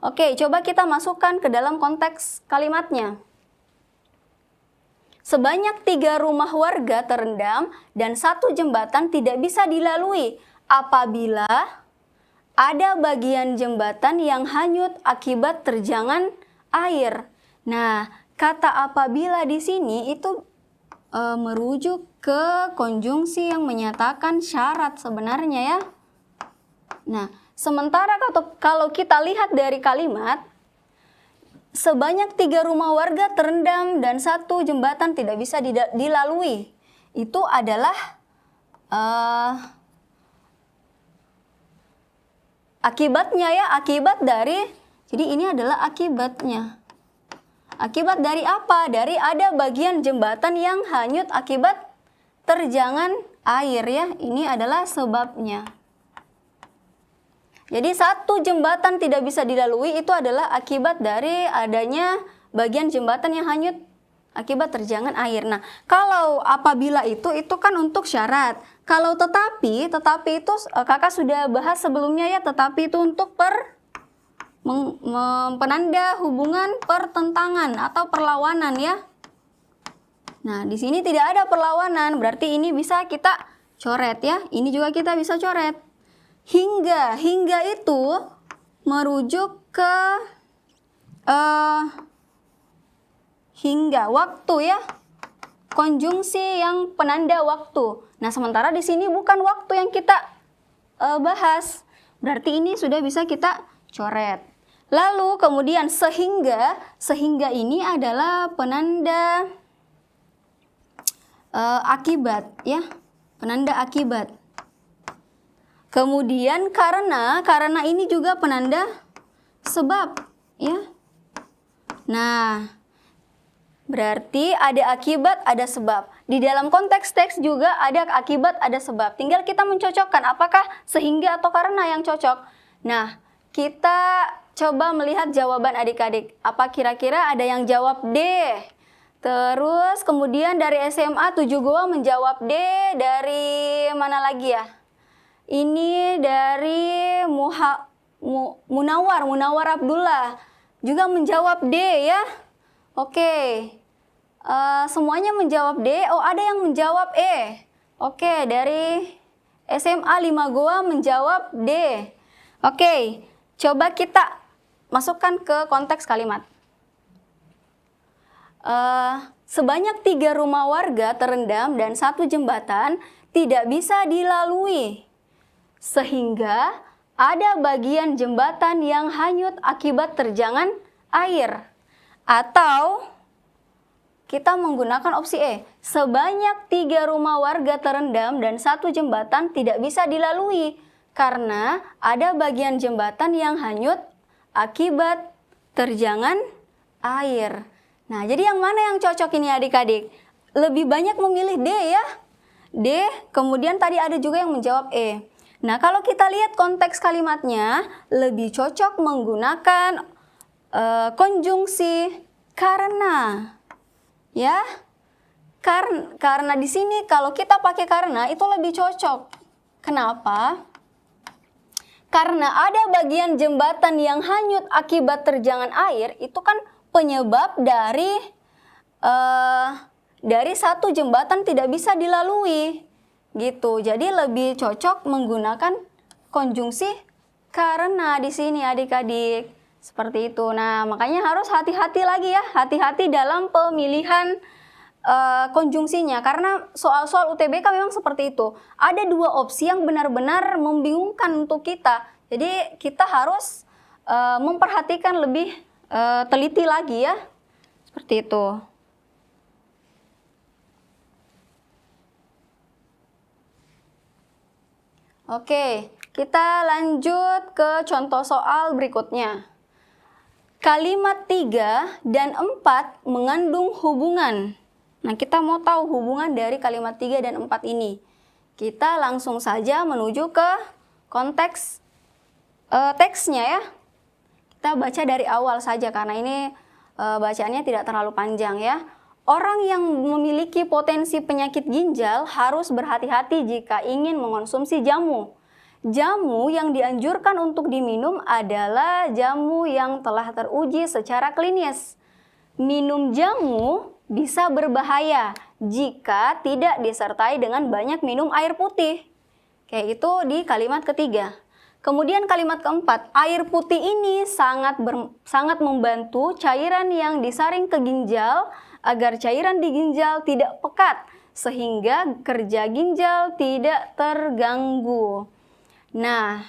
Oke, coba kita masukkan ke dalam konteks kalimatnya. Sebanyak 3 rumah warga terendam dan 1 jembatan tidak bisa dilalui apabila ada bagian jembatan yang hanyut akibat terjangan air. Nah, kata apabila di sini itu merujuk ke konjungsi yang menyatakan syarat sebenarnya ya. Nah, sementara kalau kita lihat dari kalimat, sebanyak 3 rumah warga terendam dan 1 jembatan tidak bisa dilalui. Itu adalah akibatnya ya, akibat dari, jadi ini adalah akibatnya. Akibat dari apa? Dari ada bagian jembatan yang hanyut akibat terjangan air ya. Ini adalah sebabnya. Jadi 1 jembatan tidak bisa dilalui itu adalah akibat dari adanya bagian jembatan yang hanyut akibat terjangan air. Nah, kalau apabila itu kan untuk syarat. Kalau tetapi itu kakak sudah bahas sebelumnya ya, tetapi itu untuk penanda hubungan pertentangan atau perlawanan ya. Nah, di sini tidak ada perlawanan, berarti ini bisa kita coret ya. Ini juga kita bisa coret. Hingga itu merujuk ke hingga waktu ya, konjungsi yang penanda waktu. Nah, sementara di sini bukan waktu yang kita bahas, berarti ini sudah bisa kita coret. Lalu kemudian sehingga ini adalah penanda akibat ya, penanda akibat. Kemudian karena ini juga penanda sebab ya. Nah, berarti ada akibat, ada sebab. Di dalam konteks teks juga ada akibat, ada sebab. Tinggal kita mencocokkan apakah sehingga atau karena yang cocok. Nah, kita coba melihat jawaban adik-adik. Apa kira-kira ada yang jawab D? Terus kemudian dari SMA 7 Goa menjawab D. Dari mana lagi ya? Ini dari Munawar Abdullah juga menjawab D ya. Oke. Semuanya menjawab D. Oh, ada yang menjawab E. Oke, dari SMA 5 Goa menjawab D. Oke, coba kita masukkan ke konteks kalimat. Sebanyak 3 rumah warga terendam dan 1 jembatan tidak bisa dilalui, sehingga ada bagian jembatan yang hanyut akibat terjangan air. Atau kita menggunakan opsi E. Sebanyak 3 rumah warga terendam dan 1 jembatan tidak bisa dilalui karena ada bagian jembatan yang hanyut akibat terjangan air. Nah, jadi yang mana yang cocok ini adik-adik? Lebih banyak memilih D ya. D, kemudian tadi ada juga yang menjawab E. Nah, kalau kita lihat konteks kalimatnya, lebih cocok menggunakan konjungsi karena. Ya, karena di sini kalau kita pakai karena itu lebih cocok. Kenapa? Karena ada bagian jembatan yang hanyut akibat terjangan air, itu kan penyebab dari 1 jembatan tidak bisa dilalui. Gitu. Jadi lebih cocok menggunakan konjungsi karena di sini adik-adik. Seperti itu. Nah, makanya harus hati-hati lagi ya, hati-hati dalam pemilihan konjungsinya, karena soal-soal UTBK memang seperti itu. Ada dua opsi yang benar-benar membingungkan untuk kita. Jadi kita harus memperhatikan lebih teliti lagi ya. Seperti itu. Oke, kita lanjut ke contoh soal berikutnya. Kalimat 3 dan 4 mengandung hubungan. Nah, kita mau tahu hubungan dari kalimat 3 dan 4 ini. Kita langsung saja menuju ke konteks teksnya ya. Kita baca dari awal saja karena ini bacaannya tidak terlalu panjang ya. Orang yang memiliki potensi penyakit ginjal harus berhati-hati jika ingin mengonsumsi jamu. Jamu yang dianjurkan untuk diminum adalah jamu yang telah teruji secara klinis. Minum jamu bisa berbahaya jika tidak disertai dengan banyak minum air putih. Kayak itu di kalimat ketiga. Kemudian kalimat keempat, air putih ini sangat membantu cairan yang disaring ke ginjal agar cairan di ginjal tidak pekat sehingga kerja ginjal tidak terganggu. Nah,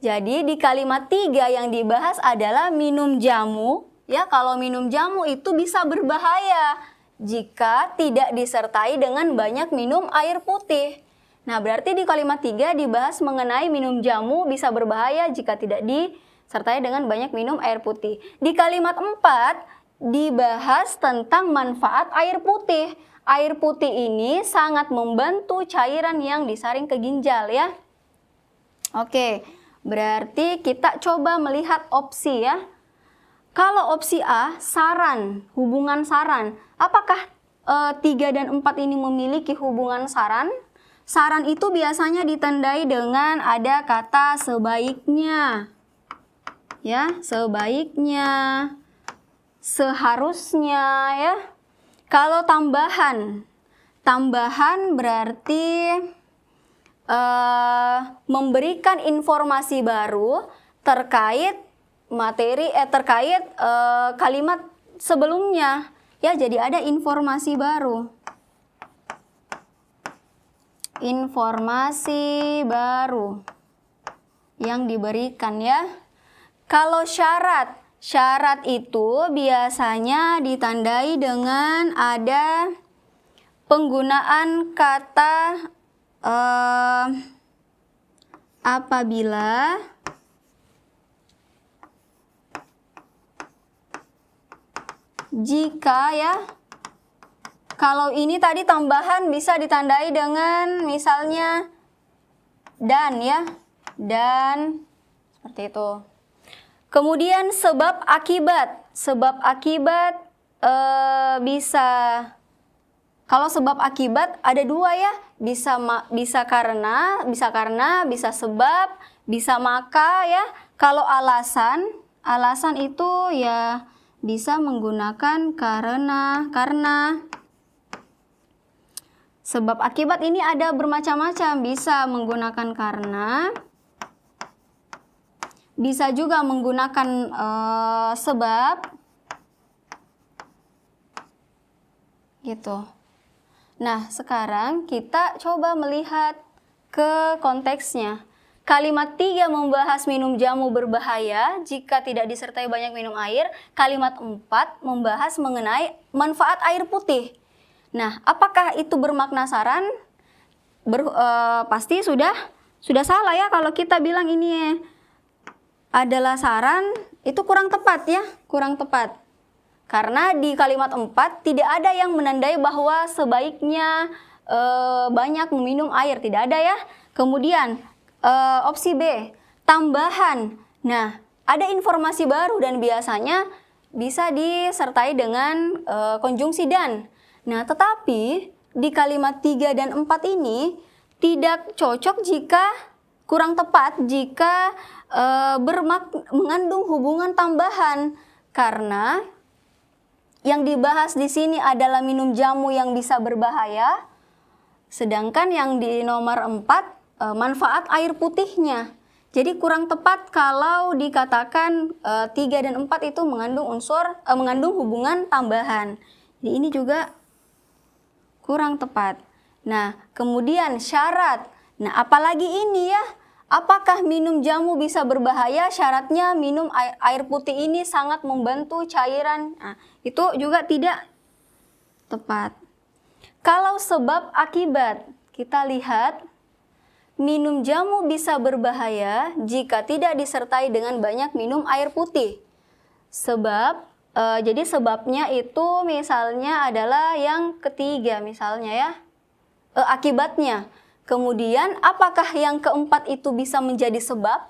jadi di kalimat 3 yang dibahas adalah minum jamu. Ya, kalau minum jamu itu bisa berbahaya jika tidak disertai dengan banyak minum air putih. Nah, berarti di kalimat 3 dibahas mengenai minum jamu bisa berbahaya jika tidak disertai dengan banyak minum air putih. Di kalimat 4 dibahas tentang manfaat air putih. Air putih ini sangat membantu cairan yang disaring ke ginjal ya. Oke, berarti kita coba melihat opsi ya. Kalau opsi A, saran, hubungan saran. Apakah 3 dan 4 ini memiliki hubungan saran? Saran itu biasanya ditandai dengan ada kata sebaiknya. Ya, sebaiknya, seharusnya ya. Kalau tambahan berarti memberikan informasi baru terkait materi kalimat sebelumnya ya, jadi ada informasi baru yang diberikan ya. Kalau syarat itu biasanya ditandai dengan ada penggunaan kata apabila jika ya. Kalau ini tadi tambahan bisa ditandai dengan misalnya dan ya. Dan seperti itu. Kemudian sebab akibat. Sebab akibat bisa, kalau sebab akibat ada dua ya. Bisa karena, bisa sebab, bisa maka ya. Kalau alasan itu ya bisa menggunakan karena. Sebab akibat ini ada bermacam-macam, bisa menggunakan karena, bisa juga menggunakan sebab, gitu. Nah, sekarang kita coba melihat ke konteksnya. Kalimat 3 membahas minum jamu berbahaya jika tidak disertai banyak minum air. Kalimat 4 membahas mengenai manfaat air putih. Nah, apakah itu bermakna saran? Pasti sudah salah ya kalau kita bilang ini adalah saran, itu kurang tepat ya, kurang tepat. Karena di kalimat 4 tidak ada yang menandai bahwa sebaiknya banyak meminum air, tidak ada ya. Kemudian opsi B, tambahan. Nah, ada informasi baru dan biasanya bisa disertai dengan konjungsi dan. Nah, tetapi di kalimat 3 dan 4 ini tidak cocok jika kurang tepat jika mengandung hubungan tambahan, karena yang dibahas di sini adalah minum jamu yang bisa berbahaya, sedangkan yang di nomor 4 manfaat air putihnya. Jadi kurang tepat kalau dikatakan 3 dan 4 itu mengandung hubungan tambahan. Jadi ini juga kurang tepat. Nah, kemudian syarat. Nah, apalagi ini ya? Apakah minum jamu bisa berbahaya? Syaratnya minum air putih ini sangat membantu cairan. Nah, itu juga tidak tepat. Kalau sebab akibat, kita lihat minum jamu bisa berbahaya jika tidak disertai dengan banyak minum air putih. Jadi sebabnya itu misalnya adalah yang ketiga misalnya ya. Akibatnya. Kemudian apakah yang keempat itu bisa menjadi sebab?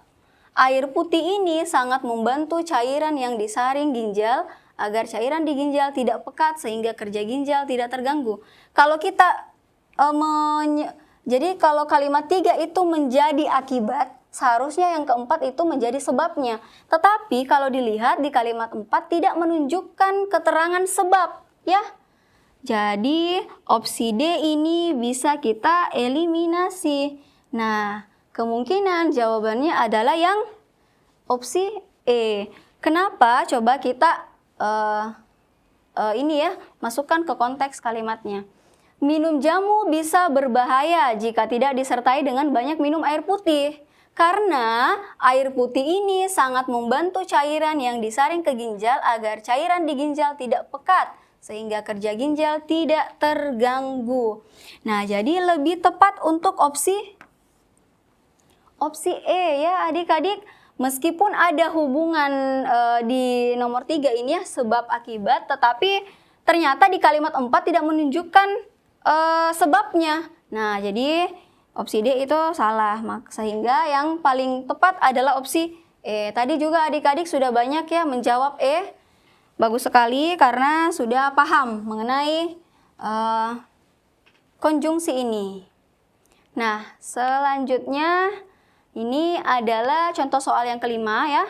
Air putih ini sangat membantu cairan yang disaring ginjal agar cairan di ginjal tidak pekat sehingga kerja ginjal tidak terganggu. Kalau kita jadi kalau kalimat 3 itu menjadi akibat, seharusnya yang keempat itu menjadi sebabnya. Tetapi kalau dilihat di kalimat 4 tidak menunjukkan keterangan sebab, ya. Jadi opsi D ini bisa kita eliminasi. Nah, kemungkinan jawabannya adalah yang opsi E. Kenapa? Coba kita masukkan ke konteks kalimatnya. Minum jamu bisa berbahaya jika tidak disertai dengan banyak minum air putih. Karena air putih ini sangat membantu cairan yang disaring ke ginjal agar cairan di ginjal tidak pekat, sehingga kerja ginjal tidak terganggu. Nah, jadi lebih tepat untuk opsi E ya adik-adik. Meskipun ada hubungan di nomor 3 ini ya, sebab akibat, tetapi ternyata di kalimat 4 tidak menunjukkan sebabnya. Nah, jadi opsi D itu salah. Sehingga yang paling tepat adalah opsi E. Tadi juga adik-adik sudah banyak ya menjawab E. Bagus sekali karena sudah paham mengenai konjungsi ini. Nah, selanjutnya ini adalah contoh soal yang kelima ya.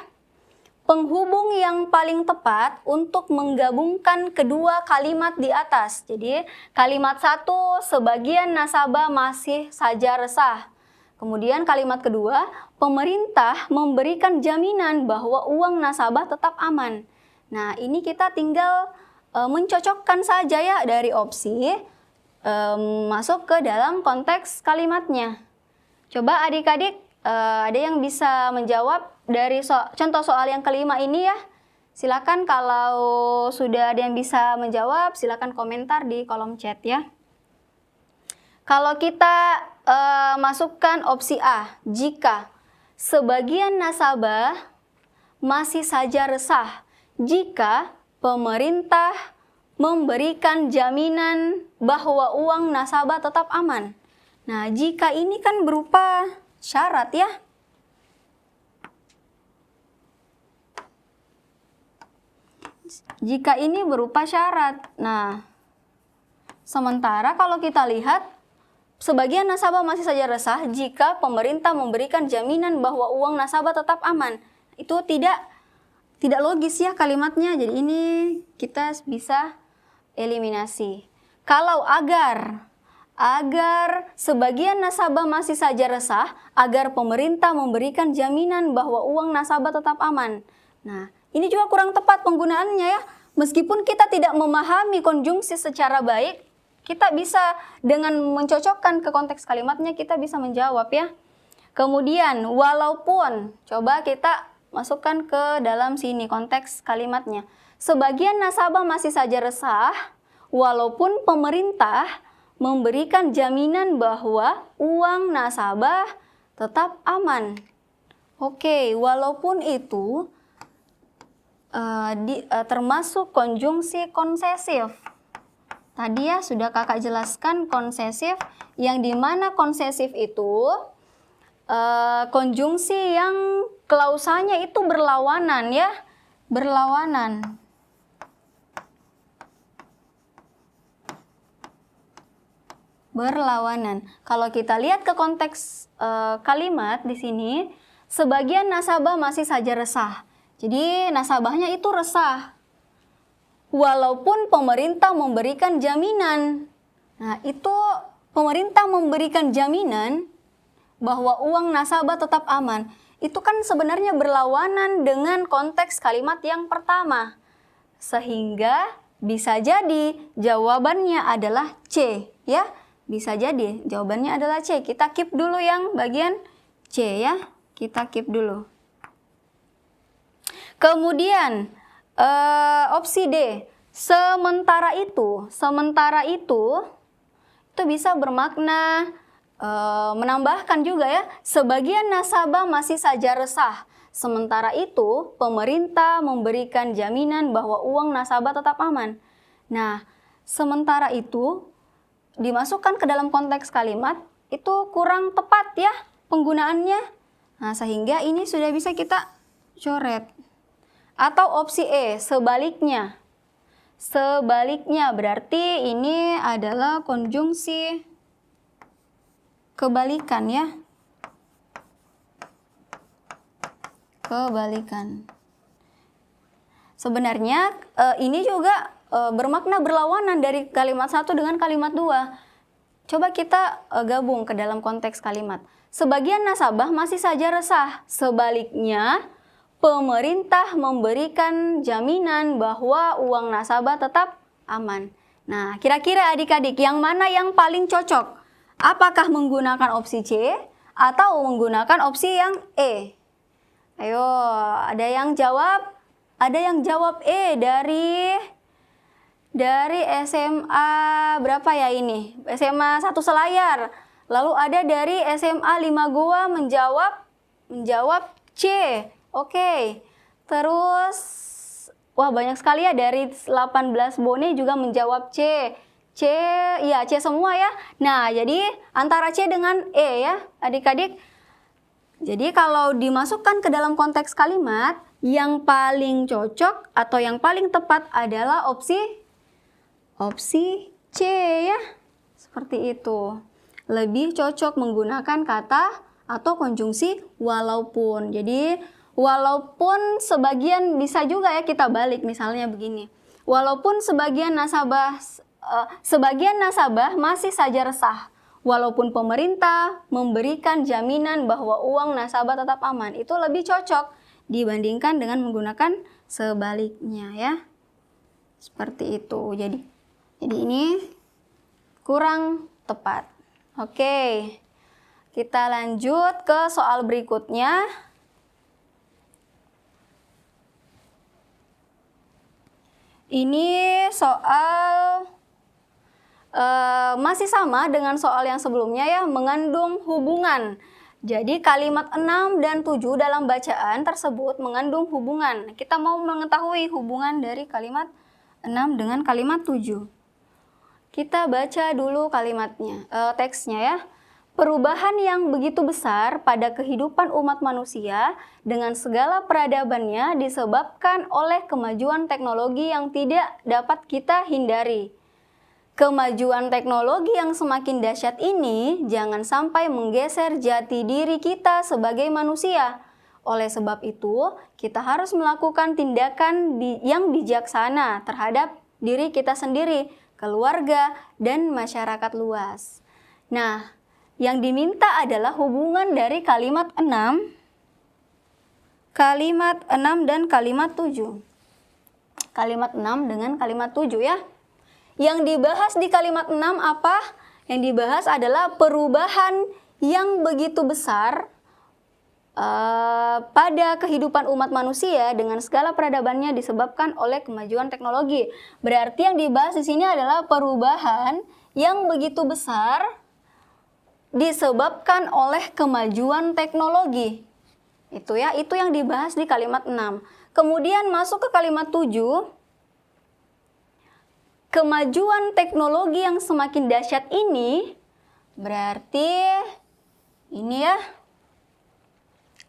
Penghubung yang paling tepat untuk menggabungkan kedua kalimat di atas. Jadi kalimat 1, sebagian nasabah masih saja resah. Kemudian kalimat kedua, pemerintah memberikan jaminan bahwa uang nasabah tetap aman. Nah, ini kita tinggal mencocokkan saja ya dari opsi masuk ke dalam konteks kalimatnya. Coba adik-adik ada yang bisa menjawab dari contoh soal yang kelima ini ya. Silakan kalau sudah ada yang bisa menjawab, silakan komentar di kolom chat ya. Kalau kita masukkan opsi A, jika sebagian nasabah masih saja resah jika pemerintah memberikan jaminan bahwa uang nasabah tetap aman. Nah, jika ini kan berupa syarat ya. Jika ini berupa syarat. Nah, sementara kalau kita lihat sebagian nasabah masih saja resah jika pemerintah memberikan jaminan bahwa uang nasabah tetap aman. Itu tidak logis ya kalimatnya. Jadi ini kita bisa eliminasi. Kalau agar sebagian nasabah masih saja resah, agar pemerintah memberikan jaminan bahwa uang nasabah tetap aman. Nah, ini juga kurang tepat penggunaannya ya. Meskipun kita tidak memahami konjungsi secara baik, kita bisa dengan mencocokkan ke konteks kalimatnya, kita bisa menjawab ya. Kemudian, walaupun, coba kita masukkan ke dalam sini konteks kalimatnya. Sebagian nasabah masih saja resah, walaupun pemerintah memberikan jaminan bahwa uang nasabah tetap aman. Oke, walaupun itu termasuk konjungsi konsesif. Tadi ya sudah kakak jelaskan konsesif, yang dimana konsesif itu konjungsi yang klausanya itu berlawanan ya, berlawanan. Berlawanan. Kalau kita lihat ke konteks kalimat di sini, sebagian nasabah masih saja resah. Jadi nasabahnya itu resah. Walaupun pemerintah memberikan jaminan. Nah, itu pemerintah memberikan jaminan bahwa uang nasabah tetap aman. itu kan sebenarnya berlawanan dengan konteks kalimat yang pertama. Sehingga bisa jadi jawabannya adalah C, ya. Bisa jadi jawabannya adalah C. Kita keep dulu yang bagian C, ya. Kita keep dulu. Kemudian opsi D, sementara itu bisa bermakna menambahkan juga ya, sebagian nasabah masih saja resah. Sementara itu, pemerintah memberikan jaminan bahwa uang nasabah tetap aman. Nah, sementara itu dimasukkan ke dalam konteks kalimat itu kurang tepat ya penggunaannya. Nah, sehingga ini sudah bisa kita coret. Atau opsi E, sebaliknya. Sebaliknya berarti ini adalah konjungsi kebalikan ya. Kebalikan. Sebenarnya ini juga bermakna berlawanan dari kalimat 1 dengan kalimat 2. Coba kita gabung ke dalam konteks kalimat. Sebagian nasabah masih saja resah. Sebaliknya, pemerintah memberikan jaminan bahwa uang nasabah tetap aman. Nah, kira-kira adik-adik yang mana yang paling cocok? Apakah menggunakan opsi C atau menggunakan opsi yang E? Ayo, ada yang jawab E dari SMA berapa ya ini? SMA 1 Selayar. Lalu ada dari SMA 5 Goa menjawab C. Oke. Terus wah banyak sekali ya, dari 18 Bone juga menjawab C. C semua ya. Nah, jadi antara C dengan E ya, adik-adik. Jadi kalau dimasukkan ke dalam konteks kalimat, yang paling cocok atau yang paling tepat adalah opsi C ya. Seperti itu. Lebih cocok menggunakan kata atau konjungsi walaupun. Jadi walaupun sebagian, bisa juga ya kita balik misalnya begini. Walaupun sebagian nasabah masih saja resah. Walaupun pemerintah memberikan jaminan bahwa uang nasabah tetap aman, itu lebih cocok dibandingkan dengan menggunakan sebaliknya ya. Seperti itu. Jadi ini kurang tepat. Oke. Kita lanjut ke soal berikutnya. Ini soal masih sama dengan soal yang sebelumnya ya, mengandung hubungan. Jadi kalimat 6 dan 7 dalam bacaan tersebut mengandung hubungan. Kita mau mengetahui hubungan dari kalimat 6 dengan kalimat 7. Kita baca dulu kalimatnya, teksnya ya. Perubahan yang begitu besar pada kehidupan umat manusia dengan segala peradabannya disebabkan oleh kemajuan teknologi yang tidak dapat kita hindari. Kemajuan teknologi yang semakin dahsyat ini jangan sampai menggeser jati diri kita sebagai manusia. Oleh sebab itu, kita harus melakukan tindakan yang bijaksana terhadap diri kita sendiri, keluarga, dan masyarakat luas. Nah, yang diminta adalah hubungan dari kalimat 6 dan kalimat 7. Kalimat 6 dengan kalimat 7 ya. Yang dibahas di kalimat 6 apa? Yang dibahas adalah perubahan yang begitu besar pada kehidupan umat manusia dengan segala peradabannya disebabkan oleh kemajuan teknologi. Berarti yang dibahas di sini adalah perubahan yang begitu besar disebabkan oleh kemajuan teknologi. Itu ya, itu yang dibahas di kalimat 6. Kemudian masuk ke kalimat 7. Kemajuan teknologi yang semakin dahsyat ini berarti ini ya,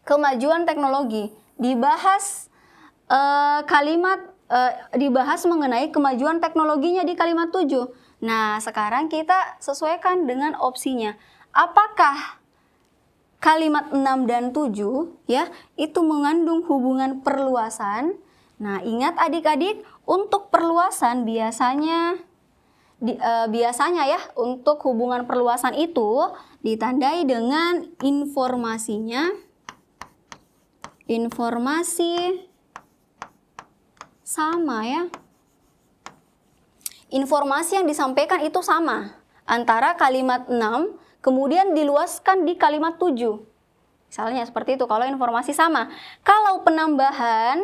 kemajuan teknologi dibahas dibahas mengenai kemajuan teknologinya di kalimat 7. Nah, sekarang kita sesuaikan dengan opsinya. Apakah kalimat 6 dan 7 ya itu mengandung hubungan perluasan? Nah, ingat adik-adik, untuk perluasan biasanya ya, untuk hubungan perluasan itu ditandai dengan informasinya Informasi sama ya. Informasi yang disampaikan itu sama antara kalimat 6 kemudian diluaskan di kalimat 7. Misalnya seperti itu kalau informasi sama. Kalau penambahan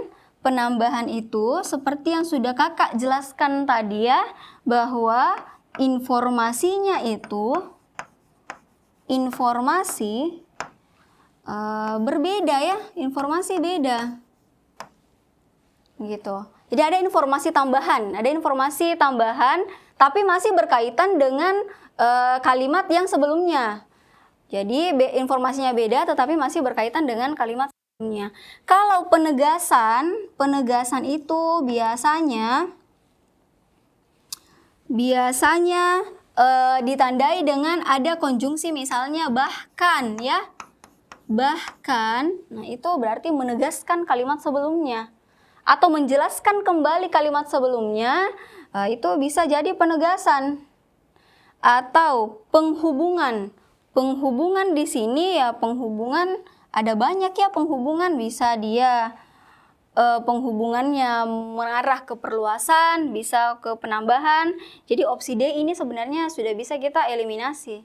itu seperti yang sudah kakak jelaskan tadi ya, bahwa informasinya itu berbeda ya, informasi beda gitu. Jadi ada informasi tambahan tapi masih berkaitan dengan kalimat yang sebelumnya. Jadi informasinya beda tetapi masih berkaitan dengan kalimat sebelumnya. Kalau penegasan itu biasanya ditandai dengan ada konjungsi, misalnya bahkan ya. Bahkan, nah itu berarti menegaskan kalimat sebelumnya atau menjelaskan kembali kalimat sebelumnya, itu bisa jadi penegasan. Atau penghubungan. Penghubungan di sini ya, penghubungan ada banyak ya, penghubungan bisa dia penghubungannya mengarah ke perluasan, bisa ke penambahan. Jadi opsi D ini sebenarnya sudah bisa kita eliminasi.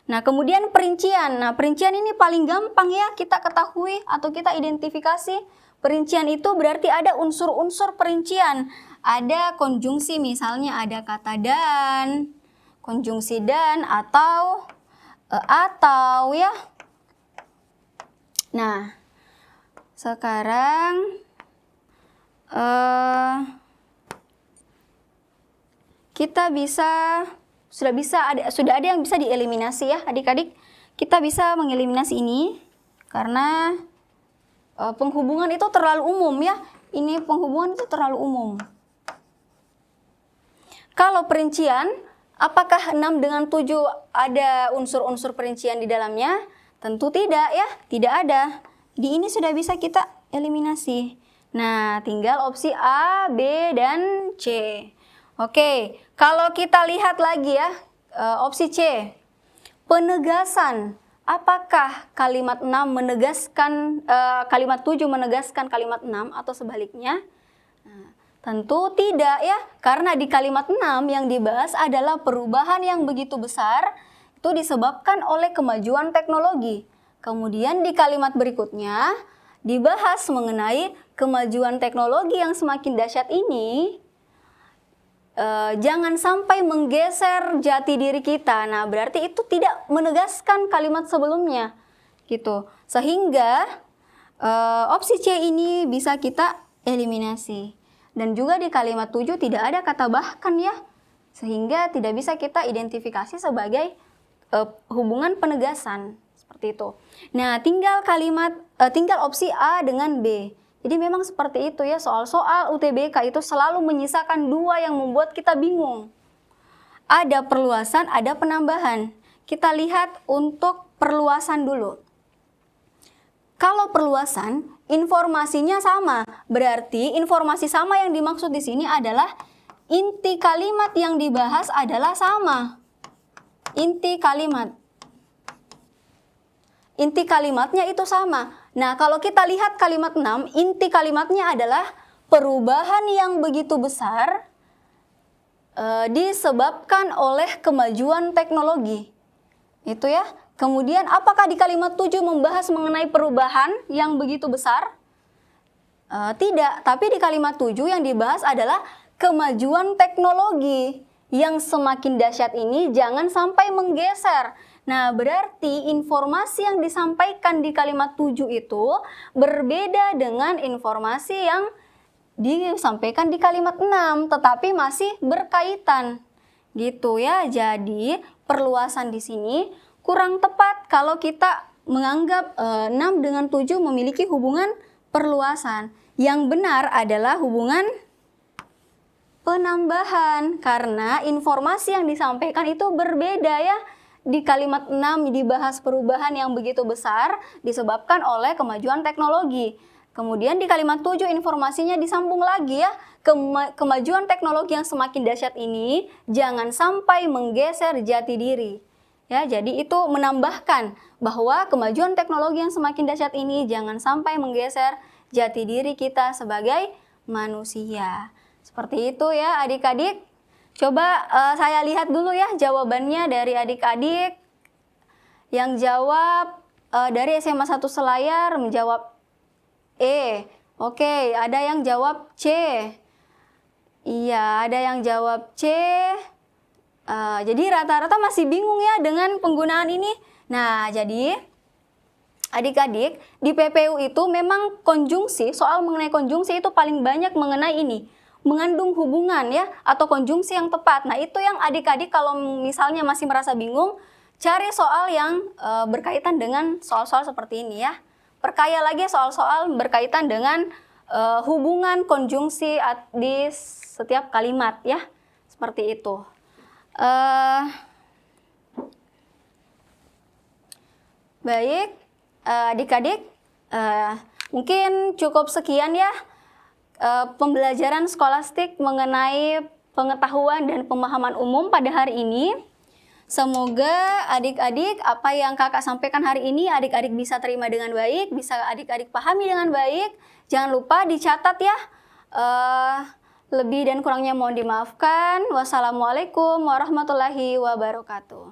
Nah, kemudian perincian. Nah, perincian ini paling gampang ya kita ketahui atau kita identifikasi. Perincian itu berarti ada unsur-unsur perincian. Ada konjungsi, misalnya ada kata dan, konjungsi dan atau ya. Nah, sekarang kita sudah ada yang bisa dieliminasi ya adik-adik. Kita bisa mengeliminasi ini karena penghubungan itu terlalu umum ya. Ini penghubungan itu terlalu umum. Kalau perincian, apakah 6 dengan 7 ada unsur-unsur perincian di dalamnya? Tentu tidak ya, tidak ada. Di ini sudah bisa kita eliminasi. Nah, tinggal opsi A, B, dan C. Oke, kalau kita lihat lagi ya, opsi C. Penegasan. Apakah kalimat 6 menegaskan, kalimat 7 menegaskan kalimat 6 atau sebaliknya? Nah, tentu tidak ya, karena di kalimat 6 yang dibahas adalah perubahan yang begitu besar, itu disebabkan oleh kemajuan teknologi. Kemudian di kalimat berikutnya, dibahas mengenai kemajuan teknologi yang semakin dahsyat ini, jangan sampai menggeser jati diri kita. Nah, berarti itu tidak menegaskan kalimat sebelumnya, gitu. Sehingga opsi C ini bisa kita eliminasi. Dan juga di kalimat 7 tidak ada kata bahkan ya, sehingga tidak bisa kita identifikasi sebagai hubungan penegasan. Seperti itu. Nah, tinggal opsi A dengan B. Jadi memang seperti itu ya, soal-soal UTBK itu selalu menyisakan dua yang membuat kita bingung. Ada perluasan, ada penambahan. Kita lihat untuk perluasan dulu. Kalau perluasan, informasinya sama. Berarti informasi sama yang dimaksud di sini adalah inti kalimat yang dibahas adalah sama. Inti kalimatnya itu sama. Nah, kalau kita lihat kalimat 6, inti kalimatnya adalah perubahan yang begitu besar disebabkan oleh kemajuan teknologi. Itu ya. Kemudian apakah di kalimat 7 membahas mengenai perubahan yang begitu besar? Tidak, tapi di kalimat 7 yang dibahas adalah kemajuan teknologi yang semakin dahsyat ini jangan sampai menggeser. Nah, berarti informasi yang disampaikan di kalimat 7 itu berbeda dengan informasi yang disampaikan di kalimat 6, tetapi masih berkaitan. Gitu ya. Jadi, perluasan di sini kurang tepat kalau kita menganggap 6 dengan 7 memiliki hubungan perluasan. Yang benar adalah hubungan penambahan, karena informasi yang disampaikan itu berbeda ya. Di kalimat 6 dibahas perubahan yang begitu besar disebabkan oleh kemajuan teknologi. Kemudian di kalimat 7 informasinya disambung lagi ya. Kemajuan teknologi yang semakin dahsyat ini jangan sampai menggeser jati diri. Ya, jadi itu menambahkan bahwa kemajuan teknologi yang semakin dahsyat ini jangan sampai menggeser jati diri kita sebagai manusia. Seperti itu ya adik-adik. Coba saya lihat dulu ya jawabannya dari adik-adik. Yang jawab dari SMA 1 Selayar menjawab E. Oke, ada yang jawab C. Iya, ada yang jawab C. Jadi rata-rata masih bingung ya dengan penggunaan ini. Nah, jadi adik-adik di PPU itu memang konjungsi, soal mengenai konjungsi itu paling banyak mengenai ini, mengandung hubungan ya atau konjungsi yang tepat. Nah, itu yang adik-adik kalau misalnya masih merasa bingung, cari soal yang berkaitan dengan soal-soal seperti ini ya. Perkaya lagi soal-soal berkaitan dengan hubungan konjungsi di setiap kalimat ya. Seperti itu. Baik, adik-adik, mungkin cukup sekian ya pembelajaran skolastik mengenai pengetahuan dan pemahaman umum pada hari ini. Semoga adik-adik apa yang kakak sampaikan hari ini adik-adik bisa terima dengan baik, bisa adik-adik pahami dengan baik. Jangan lupa dicatat ya. Lebih dan kurangnya mohon dimaafkan. Wassalamualaikum warahmatullahi wabarakatuh.